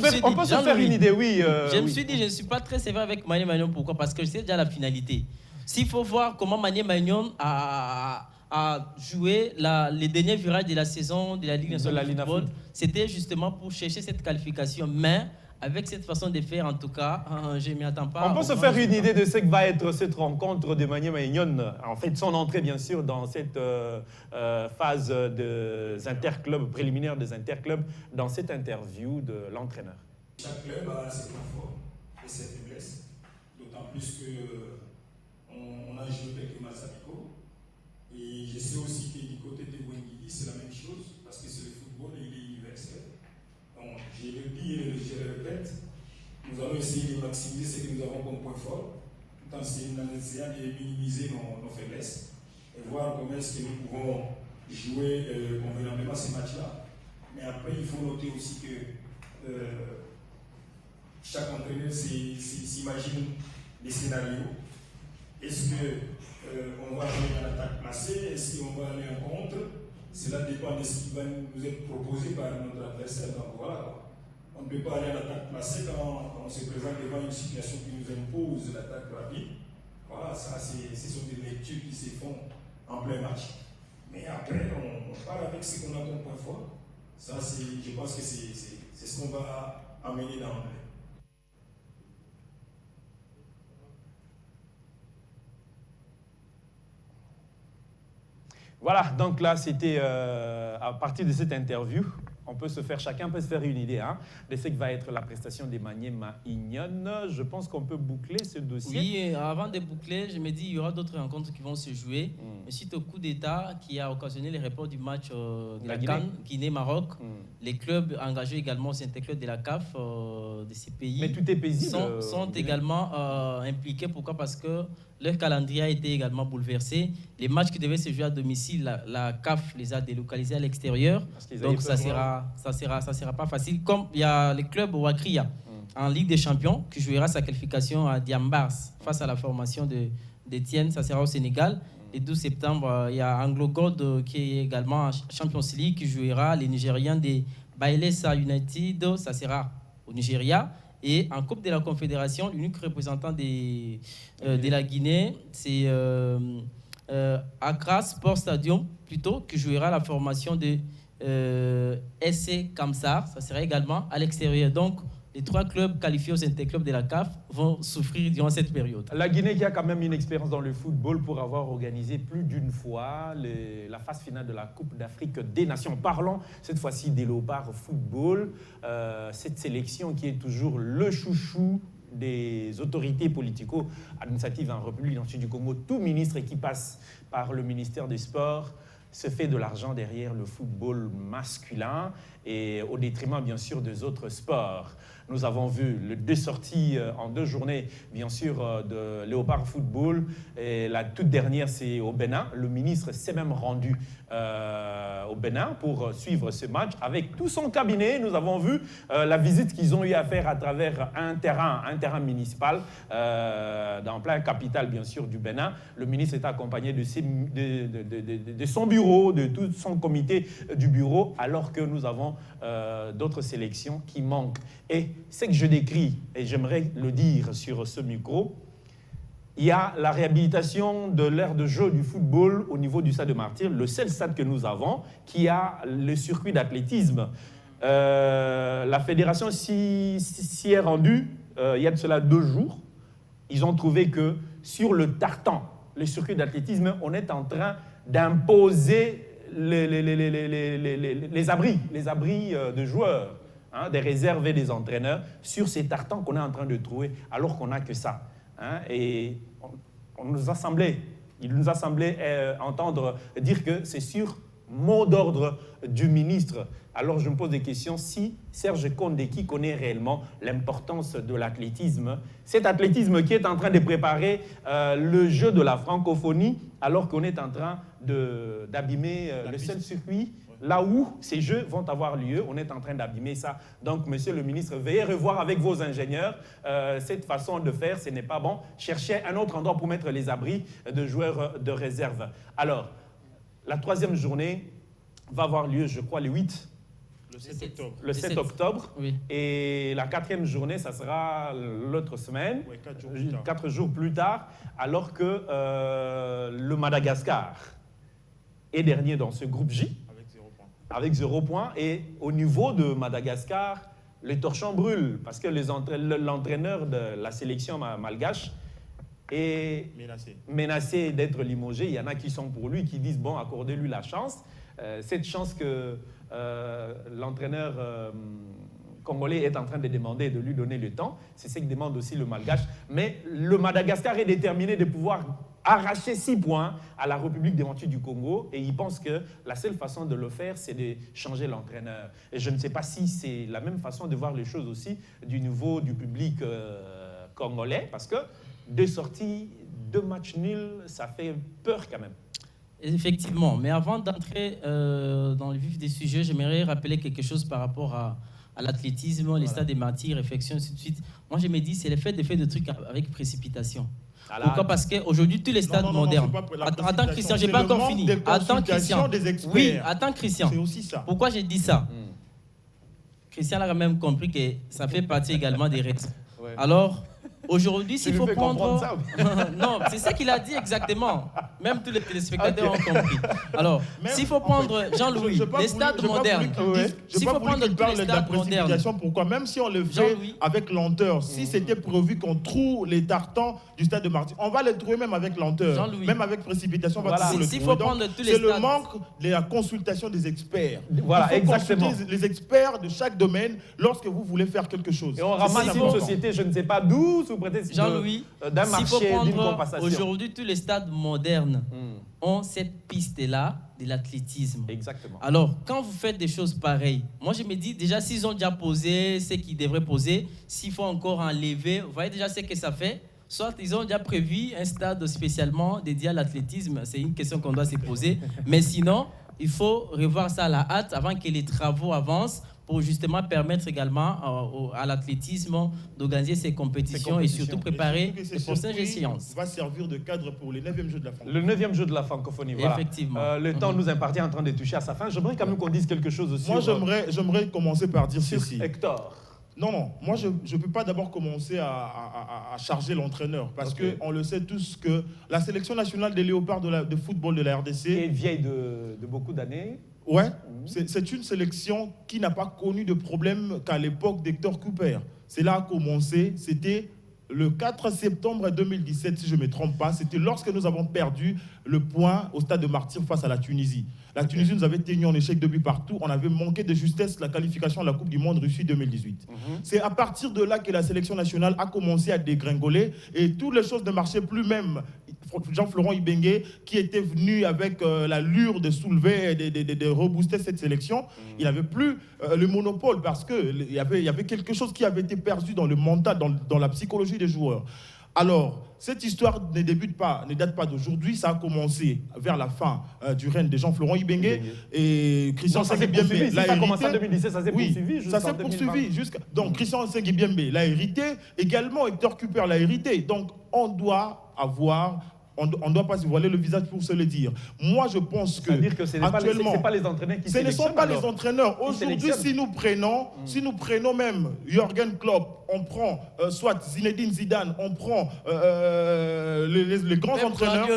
se faire une idée, oui.
Je me suis dit, je ne suis pas très sévère avec Maniema Magnon. Pourquoi? Parce que je sais déjà la finalité. S'il faut voir comment Maniema Magnon a joué les derniers virages de la saison de la Ligue nationale de football, c'était justement pour chercher cette qualification. Mais avec cette façon de faire, en tout cas, je ne m'y attends pas.
On peut se faire une idée de ce que va être cette rencontre de Maniema Magnon. En fait, son entrée, bien sûr, dans cette phase des interclubs, préliminaire des interclubs, dans cette interview de l'entraîneur.
Chaque club a ses points forts et ses faiblesses. D'autant plus qu'on a joué quelques matchs amicaux. Et je sais aussi que du côté de Wengidi, c'est la même chose, parce que c'est le football et il est universel. Donc, je le dis et je le répète, nous allons essayer de maximiser ce que nous avons comme point fort, tout en essayant de minimiser nos faiblesses et voir comment est-ce que nous pouvons jouer convenablement ces matchs-là. Mais après, il faut noter aussi que chaque entraîneur s'imagine des scénarios. Est-ce qu'on va aller en attaque placée? Est-ce qu'on va aller en contre? Cela dépend de ce qui va nous être proposé par notre adversaire. Donc voilà. On ne peut pas aller à l'attaque placée quand on se présente devant une situation qui nous impose l'attaque rapide. Voilà, ça, ce sont des lectures qui se font en plein match. Mais après, on part avec ce qu'on a comme point fort. Ça, je pense que c'est ce qu'on va amener dans le.
Voilà, donc là, c'était à partir de cette interview, chacun peut se faire une idée de ce que va être la prestation des Maniema Ignone. Je pense qu'on peut boucler ce dossier.
Oui, avant de boucler, je me dis qu'il y aura d'autres rencontres qui vont se jouer. Suite au coup d'État qui a occasionné les reports du match de la CAN, Guinée-Maroc, les clubs engagés également au Saint-Club de la CAF de ces pays.
Mais tout est paisible.
Sont également impliqués. Pourquoi? Parce que leur calendrier a été également bouleversé. Les matchs qui devaient se jouer à domicile, la CAF les a délocalisés à l'extérieur. Donc ça sera pas facile. Comme il y a les clubs Wakria en Ligue des Champions qui jouera sa qualification à Diambars face à la formation d'Etienne. Ça sera au Sénégal. Le 12 septembre, il y a Anglo Gold qui est également Champions League qui jouera les Nigérians des Bailesa United. Ça sera au Nigeria. Et en Coupe de la Confédération, l'unique représentant de la Guinée, c'est Accra Sport Stadium, plutôt, qui jouera la formation de SC Kamsar. Ça sera également à l'extérieur. Donc, les 3 clubs qualifiés aux interclubs de la CAF vont souffrir durant cette période.
La Guinée qui a quand même une expérience dans le football pour avoir organisé plus d'une fois la phase finale de la Coupe d'Afrique des Nations. Parlons cette fois-ci des Léopards Football, cette sélection qui est toujours le chouchou des autorités politico-administratives en République démocratique du Congo. Tout ministre qui passe par le ministère des Sports se fait de l'argent derrière le football masculin et au détriment bien sûr des autres sports. Nous avons vu les 2 sorties en 2 journées, bien sûr, de Léopard Football. Et la toute dernière, c'est au Bénin. Le ministre s'est même rendu au Bénin pour suivre ce match avec tout son cabinet. Nous avons vu la visite qu'ils ont eu à faire à travers un terrain municipal dans plein capitale, bien sûr, du Bénin. Le ministre est accompagné de son bureau, de tout son comité du bureau, alors que nous avons d'autres sélections qui manquent. Et ce que je décris, et j'aimerais le dire sur ce micro, il y a la réhabilitation de l'aire de jeu du football au niveau du stade de Martyrs, le seul stade que nous avons qui a le circuit d'athlétisme. La fédération s'y est rendue il y a de cela 2 jours. Ils ont trouvé que sur le tartan, le circuit d'athlétisme, on est en train d'imposer les abris de joueurs, des réserves et des entraîneurs sur ces tartans qu'on est en train de trouver, alors qu'on n'a que ça. Et il nous a semblé entendre dire que c'est sur mot d'ordre du ministre. Alors je me pose des questions, si Serge Condé, qui connaît réellement l'importance de l'athlétisme, cet athlétisme qui est en train de préparer le jeu de la francophonie, alors qu'on est en train d'abîmer le seul circuit, là où ces jeux vont avoir lieu, on est en train d'abîmer ça. Donc, monsieur le ministre, veuillez revoir avec vos ingénieurs cette façon de faire, ce n'est pas bon. Cherchez un autre endroit pour mettre les abris de joueurs de réserve. Alors, la 3e journée va avoir lieu, je crois, le 8. Le 7 octobre.
Oui.
Et la 4e journée, ça sera l'autre semaine, 4 jours plus tard, alors que le Madagascar est dernier dans ce groupe J. Avec 0 points. Et au niveau de Madagascar, les torchons brûlent parce que l'entraîneur de la sélection malgache est menacé d'être limogé. Il y en a qui sont pour lui, qui disent, bon, accordez-lui la chance. Cette chance que l'entraîneur congolais est en train de demander, de lui donner le temps, c'est ce que demande aussi le malgache. Mais le Madagascar est déterminé de pouvoir arracher 6 points à la République démocratique du Congo et il pense que la seule façon de le faire, c'est de changer l'entraîneur. Et je ne sais pas si c'est la même façon de voir les choses aussi du niveau du public congolais, parce que 2 sorties, 2 matchs nuls, ça fait peur quand même.
Effectivement, mais avant d'entrer dans le vif des sujets, j'aimerais rappeler quelque chose par rapport à l'athlétisme, les stades des martyrs, réflexion, ainsi de suite. Moi, je me dis, c'est le fait de faire des trucs avec précipitation. Pourquoi? Parce qu'aujourd'hui, tous les stades modernes... Attends, Christian, je n'ai pas encore fini. Attends, Christian. Oui, attends, Christian.
C'est aussi ça.
Pourquoi j'ai dit ça? Christian a quand même compris que ça fait partie également des règles. Ouais. Alors, Aujourd'hui, s'il faut prendre...
Ça,
non, c'est ça qu'il a dit exactement. Même tous les téléspectateurs ont compris. Alors, s'il faut prendre, Jean-Louis, les stades modernes, s'il faut prendre tous les stades modernes...
Pourquoi? Même si on le fait avec lenteur, si c'était prévu qu'on trouve les tartans du stade de Martyrs, on va les trouver même avec lenteur, même avec précipitation, on va toujours le trouver.
S'il faut prendre tous les stades...
C'est le manque de la consultation des experts.
Voilà,
il faut
exactement.
consulter les experts de chaque domaine lorsque vous voulez faire quelque chose.
Et on ramasse une société, je ne sais pas d'où, sous prétexte
Jean-Louis,
d'un marché, d'une compensation.
Aujourd'hui, tous les stades modernes ont cette piste-là de l'athlétisme.
Exactement.
Alors, quand vous faites des choses pareilles, moi je me dis déjà, s'ils ont déjà posé ce qu'ils devraient poser, s'il faut encore enlever, vous voyez déjà ce que ça fait. Soit ils ont déjà prévu un stade spécialement dédié à l'athlétisme, c'est une question qu'on doit se poser. Mais sinon, il faut revoir ça à la hâte avant que les travaux avancent pour justement permettre également à l'athlétisme d'organiser ces compétitions et surtout préparer les prochaines échéances.
Va servir de cadre pour les 9e Jeux de la francophonie.
Le 9e jeu de la francophonie, voilà.
Effectivement.
Le temps nous imparti en train de toucher à sa fin. J'aimerais quand même qu'on dise quelque chose aussi.
Moi, j'aimerais commencer par dire ceci.
Hector.
Non, moi je ne peux pas d'abord commencer à charger l'entraîneur parce qu'on le sait tous que la sélection nationale des léopards de football de la RDC
est vieille de beaucoup d'années.
Ouais, c'est une sélection qui n'a pas connu de problème qu'à l'époque d'Hector Cooper. C'est là a commencé, c'était le 4 septembre 2017, si je ne me trompe pas, c'était lorsque nous avons perdu le point au stade de Martyrs face à la Tunisie. La Tunisie nous avait tenu en échec de but partout. On avait manqué de justesse la qualification à la Coupe du Monde Russie 2018. C'est à partir de là que la sélection nationale a commencé à dégringoler et toutes les choses ne marchaient plus même. Jean-Florent Ibenge, qui était venu avec l'allure de soulever et de rebooster cette sélection, il n'avait plus le monopole parce qu'il y avait quelque chose qui avait été perdu dans le mental, dans la psychologie des joueurs. Alors, cette histoire ne date pas d'aujourd'hui, ça a commencé vers la fin du règne de Jean-Florent Ibenge et Christian Sengibiembe l'a hérité.
Ça a commencé en 2017, ça s'est poursuivi
ça s'est poursuivi jusqu'à... Donc, Christian Sengibiembe l'a hérité, également Hector Cooper l'a hérité. Donc, on doit on ne doit pas se voiler le visage pour se le dire. Moi, je pense que...
C'est-à-dire que ce n'est pas les entraîneurs qui sélectionnent.
Ce ne sont pas les entraîneurs. Aujourd'hui, si nous prenons même Jürgen Klopp, on prend soit Zinedine Zidane, on prend les grands même entraîneurs,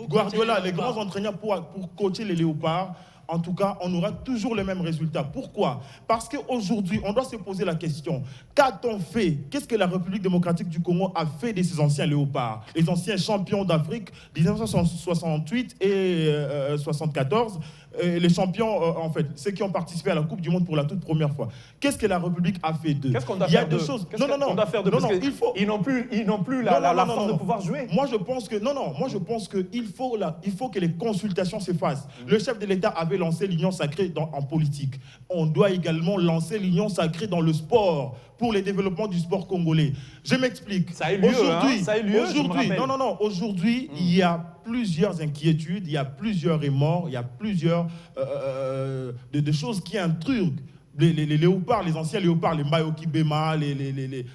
Guardiola, les grands entraîneurs pour coacher les léopards, en tout cas, on aura toujours les mêmes résultats. Pourquoi? Parce qu'aujourd'hui, on doit se poser la question, qu'a-t-on fait? Qu'est-ce que la République démocratique du Congo a fait de ces anciens léopards? Les anciens champions d'Afrique, 1968 et 1974, les champions, en fait, ceux qui ont participé à la Coupe du Monde pour la toute première fois. Qu'est-ce que la République a fait d'eux?
Qu'est-ce qu'on doit faire d'eux?
On doit faire d'eux.
Ils n'ont plus la force de pouvoir jouer.
Moi, je pense qu'il faut que les consultations se fassent. Le chef de l'État avait lancé l'union sacrée en politique. On doit également lancer l'union sacrée dans le sport pour le développement du sport congolais. Je m'explique.
Ça a eu lieu,
aujourd'hui, il y a plusieurs inquiétudes, il y a plusieurs remords, il y a plusieurs de choses qui intriguent. Les léopards, les anciens léopards, les Mayoki Bema, les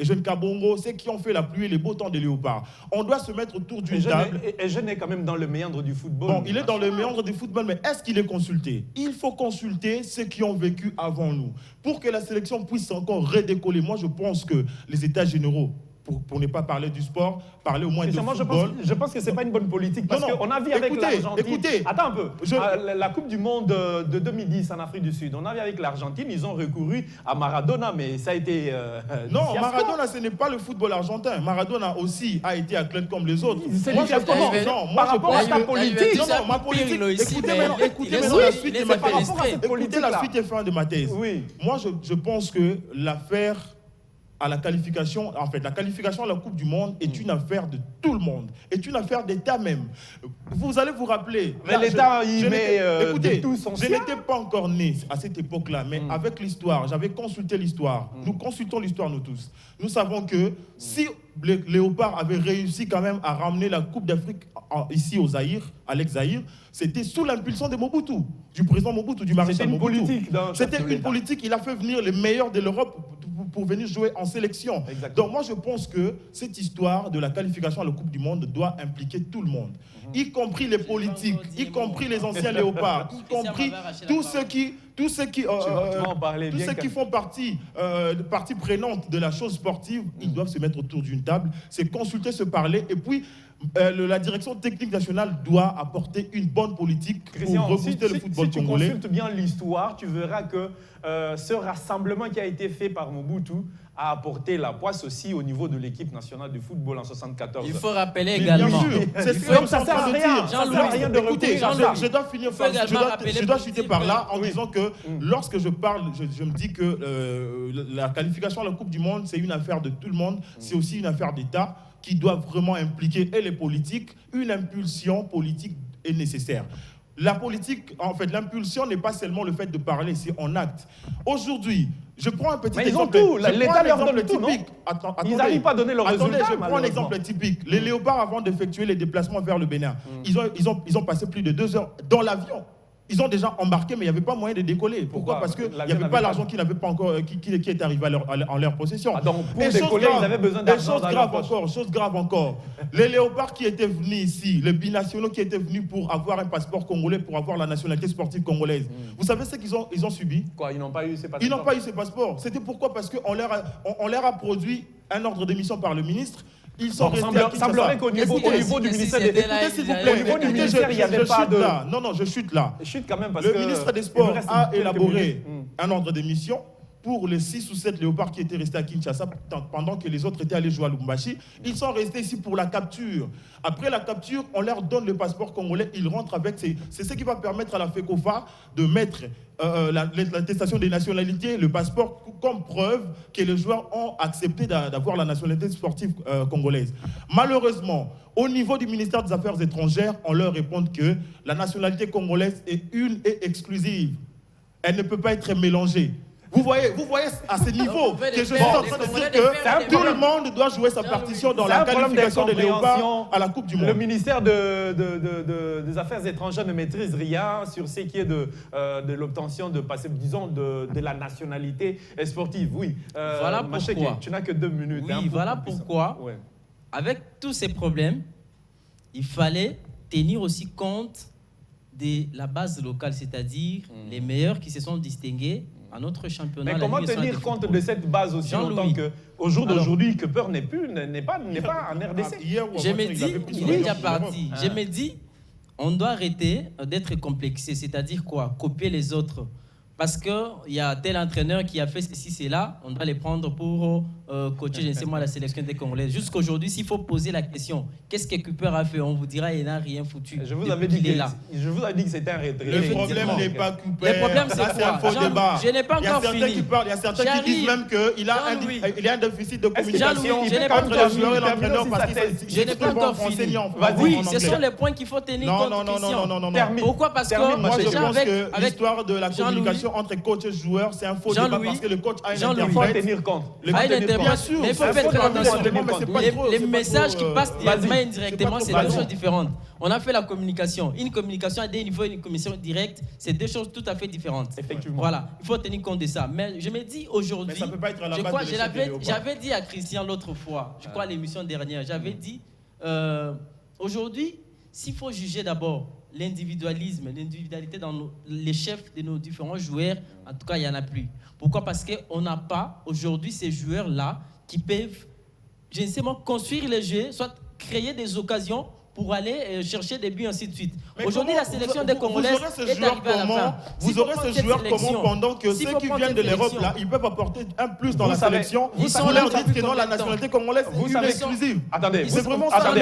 jeunes Kabongo, ceux qui ont fait la pluie et les beaux temps des léopards. On doit se mettre autour d'une table.
Et Jeune est quand même dans le méandre du football.
Bon, il est dans le méandre du football, mais est-ce qu'il est consulté? Il faut consulter ceux qui ont vécu avant nous. Pour que la sélection puisse encore redécoller, moi je pense que les états généraux, pour ne pas parler du sport, parler au moins de football.
Je pense que ce n'est pas une bonne politique. Parce qu'on a vu avec l'Argentine... Attends un peu. La Coupe du Monde de 2010 en Afrique du Sud, on a vu avec l'Argentine, ils ont recouru à Maradona, mais ça a été...
non, Maradona, ce n'est pas le football argentin. Maradona aussi a été athlète comme les autres.
Moi, je pense par rapport à ta politique.
Non, ma politique... Écoutez la suite et fin de ma thèse. Moi, je pense que l'affaire... à la qualification, en fait, la qualification à la Coupe du Monde est une affaire de tout le monde, est une affaire d'État même. Vous allez vous rappeler...
Mais l'État, il met
écoutez,
tout son
je n'étais pas encore né à cette époque-là, mais avec l'histoire, j'avais consulté l'histoire. Nous consultons l'histoire, nous tous. Nous savons que si les léopards avaient réussi quand même à ramener la Coupe d'Afrique ici au Zaïre, à l'ex-Zaïre, c'était sous l'impulsion de Mobutu, du président Mobutu, du maréchal Mobutu. C'était une politique. Il a fait venir les meilleurs de l'Europe pour venir jouer en sélection. Exactement. Donc moi je pense que cette histoire de la qualification à la Coupe du Monde doit impliquer tout le monde. y compris les politiques, y compris les anciens léopards, y compris tous ceux qui font partie prenante de la chose sportive, ils doivent se mettre autour d'une table, se consulter, se parler, et puis la direction technique nationale doit apporter une bonne politique pour rebooster le football congolais.
Si tu consultes bien l'histoire, tu verras que ce rassemblement qui a été fait par Mobutu a apporté la poisse aussi au niveau de l'équipe nationale de football en 74.
Il faut rappeler également.
Bien sûr, c'est ce que
ça sert à rien. Ça sert à rien de
Écoutez,
recourir.
je dois finir, je dois chuter par là en disant que lorsque je parle, je me dis que la qualification à la Coupe du Monde, c'est une affaire de tout le monde, c'est aussi une affaire d'État qui doit vraiment impliquer et les politiques. Une impulsion politique est nécessaire. La politique, en fait, l'impulsion n'est pas seulement le fait de parler, c'est en acte. Aujourd'hui, je prends un petit exemple.
L'État leur donne tout, non?
Attendez,
ils n'arrivent pas à donner le résultat.
Je prends un exemple typique. Les léopards, avant d'effectuer les déplacements vers le Bénin, ils ont passé plus de 2 heures dans l'avion. Ils ont déjà embarqué, mais il n'y avait pas moyen de décoller. Pourquoi? Parce qu'il n'y avait pas l'argent qui n'avait pas encore, qui est arrivé en leur possession.
Donc pour décoller, ils avaient besoin d'argent.
Chose grave encore. Les léopards qui étaient venus ici, les binationaux qui étaient venus pour avoir un passeport congolais, pour avoir la nationalité sportive congolaise. Vous savez ce qu'ils ont subi?
Quoi, ils n'ont pas eu ces passeports?
Ils n'ont pas eu ces passeports. C'était pourquoi? Parce qu'on leur a produit un ordre d'émission par le ministre. Ils sont restés à Kinshasa.
Semblerait qu'au niveau du ministère des Sports,
écoutez, s'il vous plaît,
au niveau du ministère, il n'y avait pas de...
Non, je chute là.
Chute quand même parce
le
que...
ministre des Sports a élaboré un ordre d'émission pour les 6 ou 7 léopards qui étaient restés à Kinshasa pendant que les autres étaient allés jouer à Lubumbashi. Ils sont restés ici pour la capture. Après la capture, on leur donne le passeport congolais, ils rentrent avec. C'est ce qui va permettre à la FECOFA de mettre l'attestation des nationalités, le passeport, comme preuve que les joueurs ont accepté d'avoir la nationalité sportive congolaise. Malheureusement, au niveau du ministère des Affaires étrangères, on leur répond que la nationalité congolaise est une et exclusive. Elle ne peut pas être mélangée. Vous voyez à ce niveau que je suis en train de dire que tout le monde doit jouer sa partition dans la qualification des léopards à la Coupe du Monde.
Le ministère des Affaires étrangères ne maîtrise rien sur ce qui est de l'obtention de passer, disons, de la nationalité sportive. Oui.
Voilà pourquoi.
Tu n'as que 2 minutes.
Oui, voilà pourquoi, avec tous ces problèmes, il fallait tenir aussi compte de la base locale, c'est-à-dire les meilleurs qui se sont distingués à notre championnat.
Mais comment tenir compte de cette base aussi longtemps qu'au jour d'aujourd'hui, que peur n'est pas en RDC?
Je me dis, il est déjà parti. Je me dis, on doit arrêter d'être complexé, c'est-à-dire quoi? Copier les autres. Parce qu'il y a tel entraîneur qui a fait ceci, c'est là, on doit les prendre pour coacher, je ne sais moi, la sélection des Congolais. Jusqu'aujourd'hui, s'il faut poser la question, qu'est-ce que Cooper a fait? On vous dira, il n'a rien foutu.
Je vous avais dit que c'était un retrait.
Le problème n'est pas Cooper.
Le problème, c'est quoi?
C'est un faux débat.
Je n'ai pas encore fini.
Il y a certains qui disent même qu'il a un déficit de communication entre les joueurs et l'entraîneur parce qu'il
je n'ai pas encore fini. Oui, ce sont les points qu'il faut tenir compte.
Non.
Pourquoi? Parce que
moi, je pense que l'histoire de la communication entre coach et joueur, c'est un faux débat parce que le coach a une interprète.
Tenir compte.
Bien sûr,
mais il faut faire attention. Les messages qui passent directement et indirectement, c'est deux choses différentes. On a fait la communication. Une communication à des niveaux et une communication directe, c'est deux choses tout à fait différentes.
Effectivement.
Voilà, il faut tenir compte de ça. Mais je me dis aujourd'hui, j'avais dit à Christian l'autre fois, je crois à l'émission dernière, j'avais dit, aujourd'hui, s'il faut juger d'abord l'individualisme, l'individualité dans les chefs de nos différents joueurs, en tout cas, il n'y en a plus. Pourquoi? Parce qu'on n'a pas aujourd'hui ces joueurs-là qui peuvent, je ne sais pas, construire les jeux, soit créer des occasions pour aller chercher des buts, ainsi de suite. Aujourd'hui, la sélection des Congolais est arrivée à la fin.
Vous aurez ces joueurs comment pendant que ceux qui viennent de l'Europe, là, ils peuvent apporter un plus dans la sélection. Vous leur dites que non, la nationalité congolaise est exclusive.
Attendez,
c'est vraiment ça.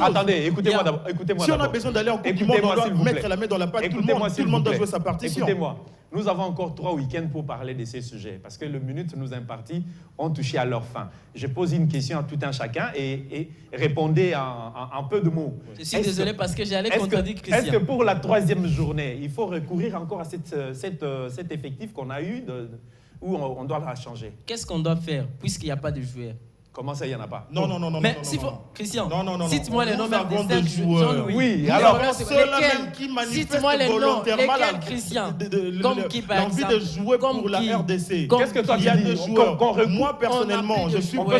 Attendez, écoutez-moi d'abord.
Si on a besoin d'aller en Coupe du Monde, on doit mettre la main dans la pâte. Tout le monde doit jouer sa partition.
Écoutez-moi. Nous avons encore 3 week-ends pour parler de ces sujets, parce que les minutes nous imparties ont touché à leur fin. Je pose une question à tout un chacun et répondez en peu de mots.
Je suis désolé parce que j'allais contredire Christian.
Est-ce que pour la 3e journée, il faut recourir encore à cet effectif qu'on a eu, où on doit la changer?
Qu'est-ce qu'on doit faire, puisqu'il n'y a pas de joueurs?
Comment ça, il n'y en a pas?
Non.
Mais s'il faut, Christian, cite-moi les noms
Nous
des
avons
5
des joueurs.
Oui,
Nous
alors,
avons
ceux-là même qui manifestent
cite-moi les noms,
volontairement
lesquels, Christian? Comme qui, par
l'envie
exemple?
de jouer
Comme
pour la
qui?
RDC.
Qu'est-ce que toi
Il y a
tu
des
dis?
joueurs.
Qu'on
Moi, personnellement, je suis
on
pour...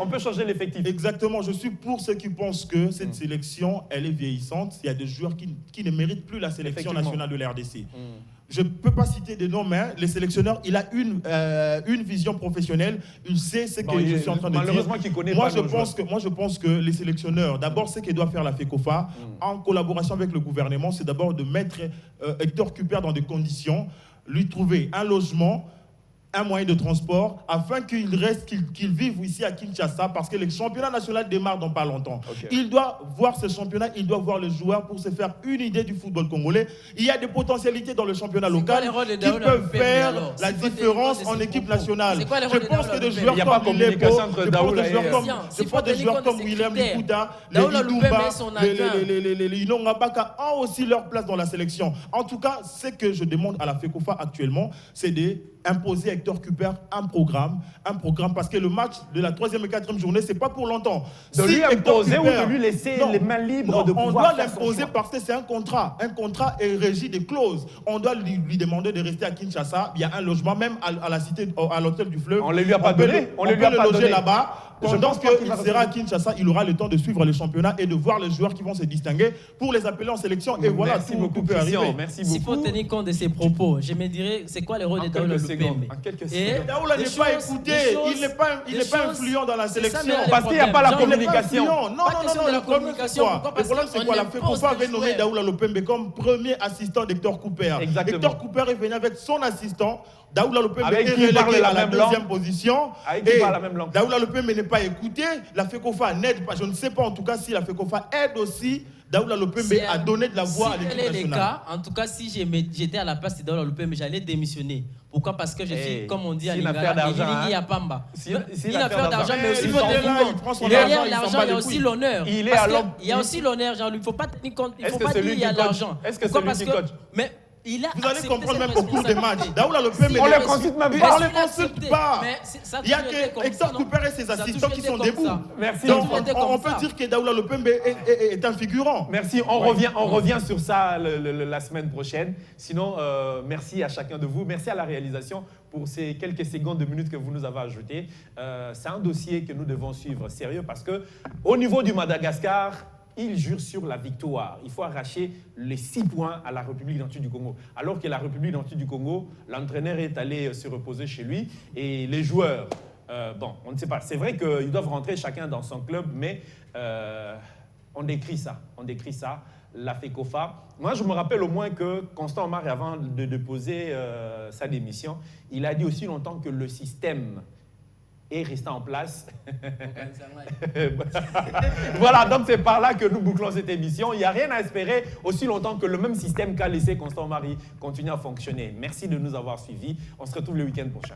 peut changer l'effectif.
Exactement, je suis pour ceux qui pensent que cette sélection, elle est vieillissante. Il y a des joueurs qui ne méritent plus la sélection nationale de la RDC. Je ne peux pas citer des noms, mais les sélectionneurs, il a une vision professionnelle, il sait ce que je suis en train de dire.
Malheureusement, qu'il connaît
Moi,
pas
je pense que les sélectionneurs, d'abord, ce que doit faire la FECOFA, en collaboration avec le gouvernement, c'est d'abord de mettre Hector Cuper dans des conditions, lui trouver un logement, un moyen de transport, afin qu'il vive ici à Kinshasa, parce que le championnat national démarre dans pas longtemps.
Okay.
Il doit voir ce championnat, il doit voir les joueurs pour se faire une idée du football congolais. Il y a des potentialités dans le championnat local qui peuvent faire la différence en équipe nationale. Je pense que des joueurs comme Lilepo, je pense des joueurs comme William Likuta, les Lidumba, les Inongabaka ont aussi leur place dans la sélection. En tout cas, ce que je demande à la FECOFA actuellement, c'est d'imposer à Hector Cuper un programme parce que le match de la 3e et 4e journée, c'est pas pour longtemps.
De lui imposer ou de lui laisser les mains libres de pouvoir.
On doit l'imposer parce que c'est un contrat. Un contrat est régi des clauses. On doit lui demander de rester à Kinshasa. Il y a un logement, même à la cité, à l'hôtel du Fleuve.
On ne lui a pas donné.
On peut le loger là-bas. Pendant qu'il sera à Kinshasa, il aura le temps de suivre le championnat et de voir les joueurs qui vont se distinguer pour les appeler en sélection. Et voilà, tout peut arriver.
Merci beaucoup. S'il faut tenir compte de ces propos, je me dirais, c'est quoi le rôle de Daoula Lupembe?
Daoula n'est pas écouté, il n'est pas influent dans la sélection.
Parce qu'il n'y a pas la communication.
Non, la communication. Le problème, c'est quoi? La FECOFA avait nommé Daoula Lupembe comme premier assistant d'Hector Cuper. Hector Cuper est venu avec son assistant. Daoula Lupembe est relégué à la deuxième position. Et Daoula Lupembe n'est pas écouté. La FECOFA n'aide pas. Je ne sais pas en tout cas si la FECOFA aide aussi Daoula Lupembe à donner de la voix à l'équipe nationale.
En tout cas, si j'étais à la place de Daoula Lupembe, j'allais démissionner. Pourquoi? Parce que je suis, comme on dit à Lingala, il y a Pamba. Une affaire d'argent, mais aussi derrière l'argent, il y a aussi l'honneur. Il y a aussi l'honneur, genre, il ne faut pas tenir compte, il ne faut pas dire qu'il y a l'argent.
Est-ce que c'est lui qui coach?
Vous allez comprendre même au cours des matchs. Daoula Lupembe,
on ne le consulte même pas.
On ne le consulte pas. Il y a que Hector Cuper et ses assistants qui sont debout.
Merci.
Donc on peut dire que Daoula Lupembe est un figurant.
Merci. On revient sur ça la semaine prochaine. Sinon, merci à chacun de vous. Merci à la réalisation pour ces quelques secondes de minutes que vous nous avez ajoutées. C'est un dossier que nous devons suivre sérieux parce que au niveau du Madagascar, il jure sur la victoire. Il faut arracher les 6 points à la République d'Antilles du Congo. Alors que la République d'Antilles du Congo, l'entraîneur est allé se reposer chez lui et les joueurs, on ne sait pas. C'est vrai qu'ils doivent rentrer chacun dans son club, mais on décrit ça. La FECOFA. Moi, je me rappelle au moins que Constant Omar, avant de déposer sa démission, il a dit aussi longtemps que le système et restant en place. Voilà, donc c'est par là que nous bouclons cette émission. Il n'y a rien à espérer aussi longtemps que le même système qu'a laissé Constant Marie continue à fonctionner. Merci de nous avoir suivis. On se retrouve le week-end prochain.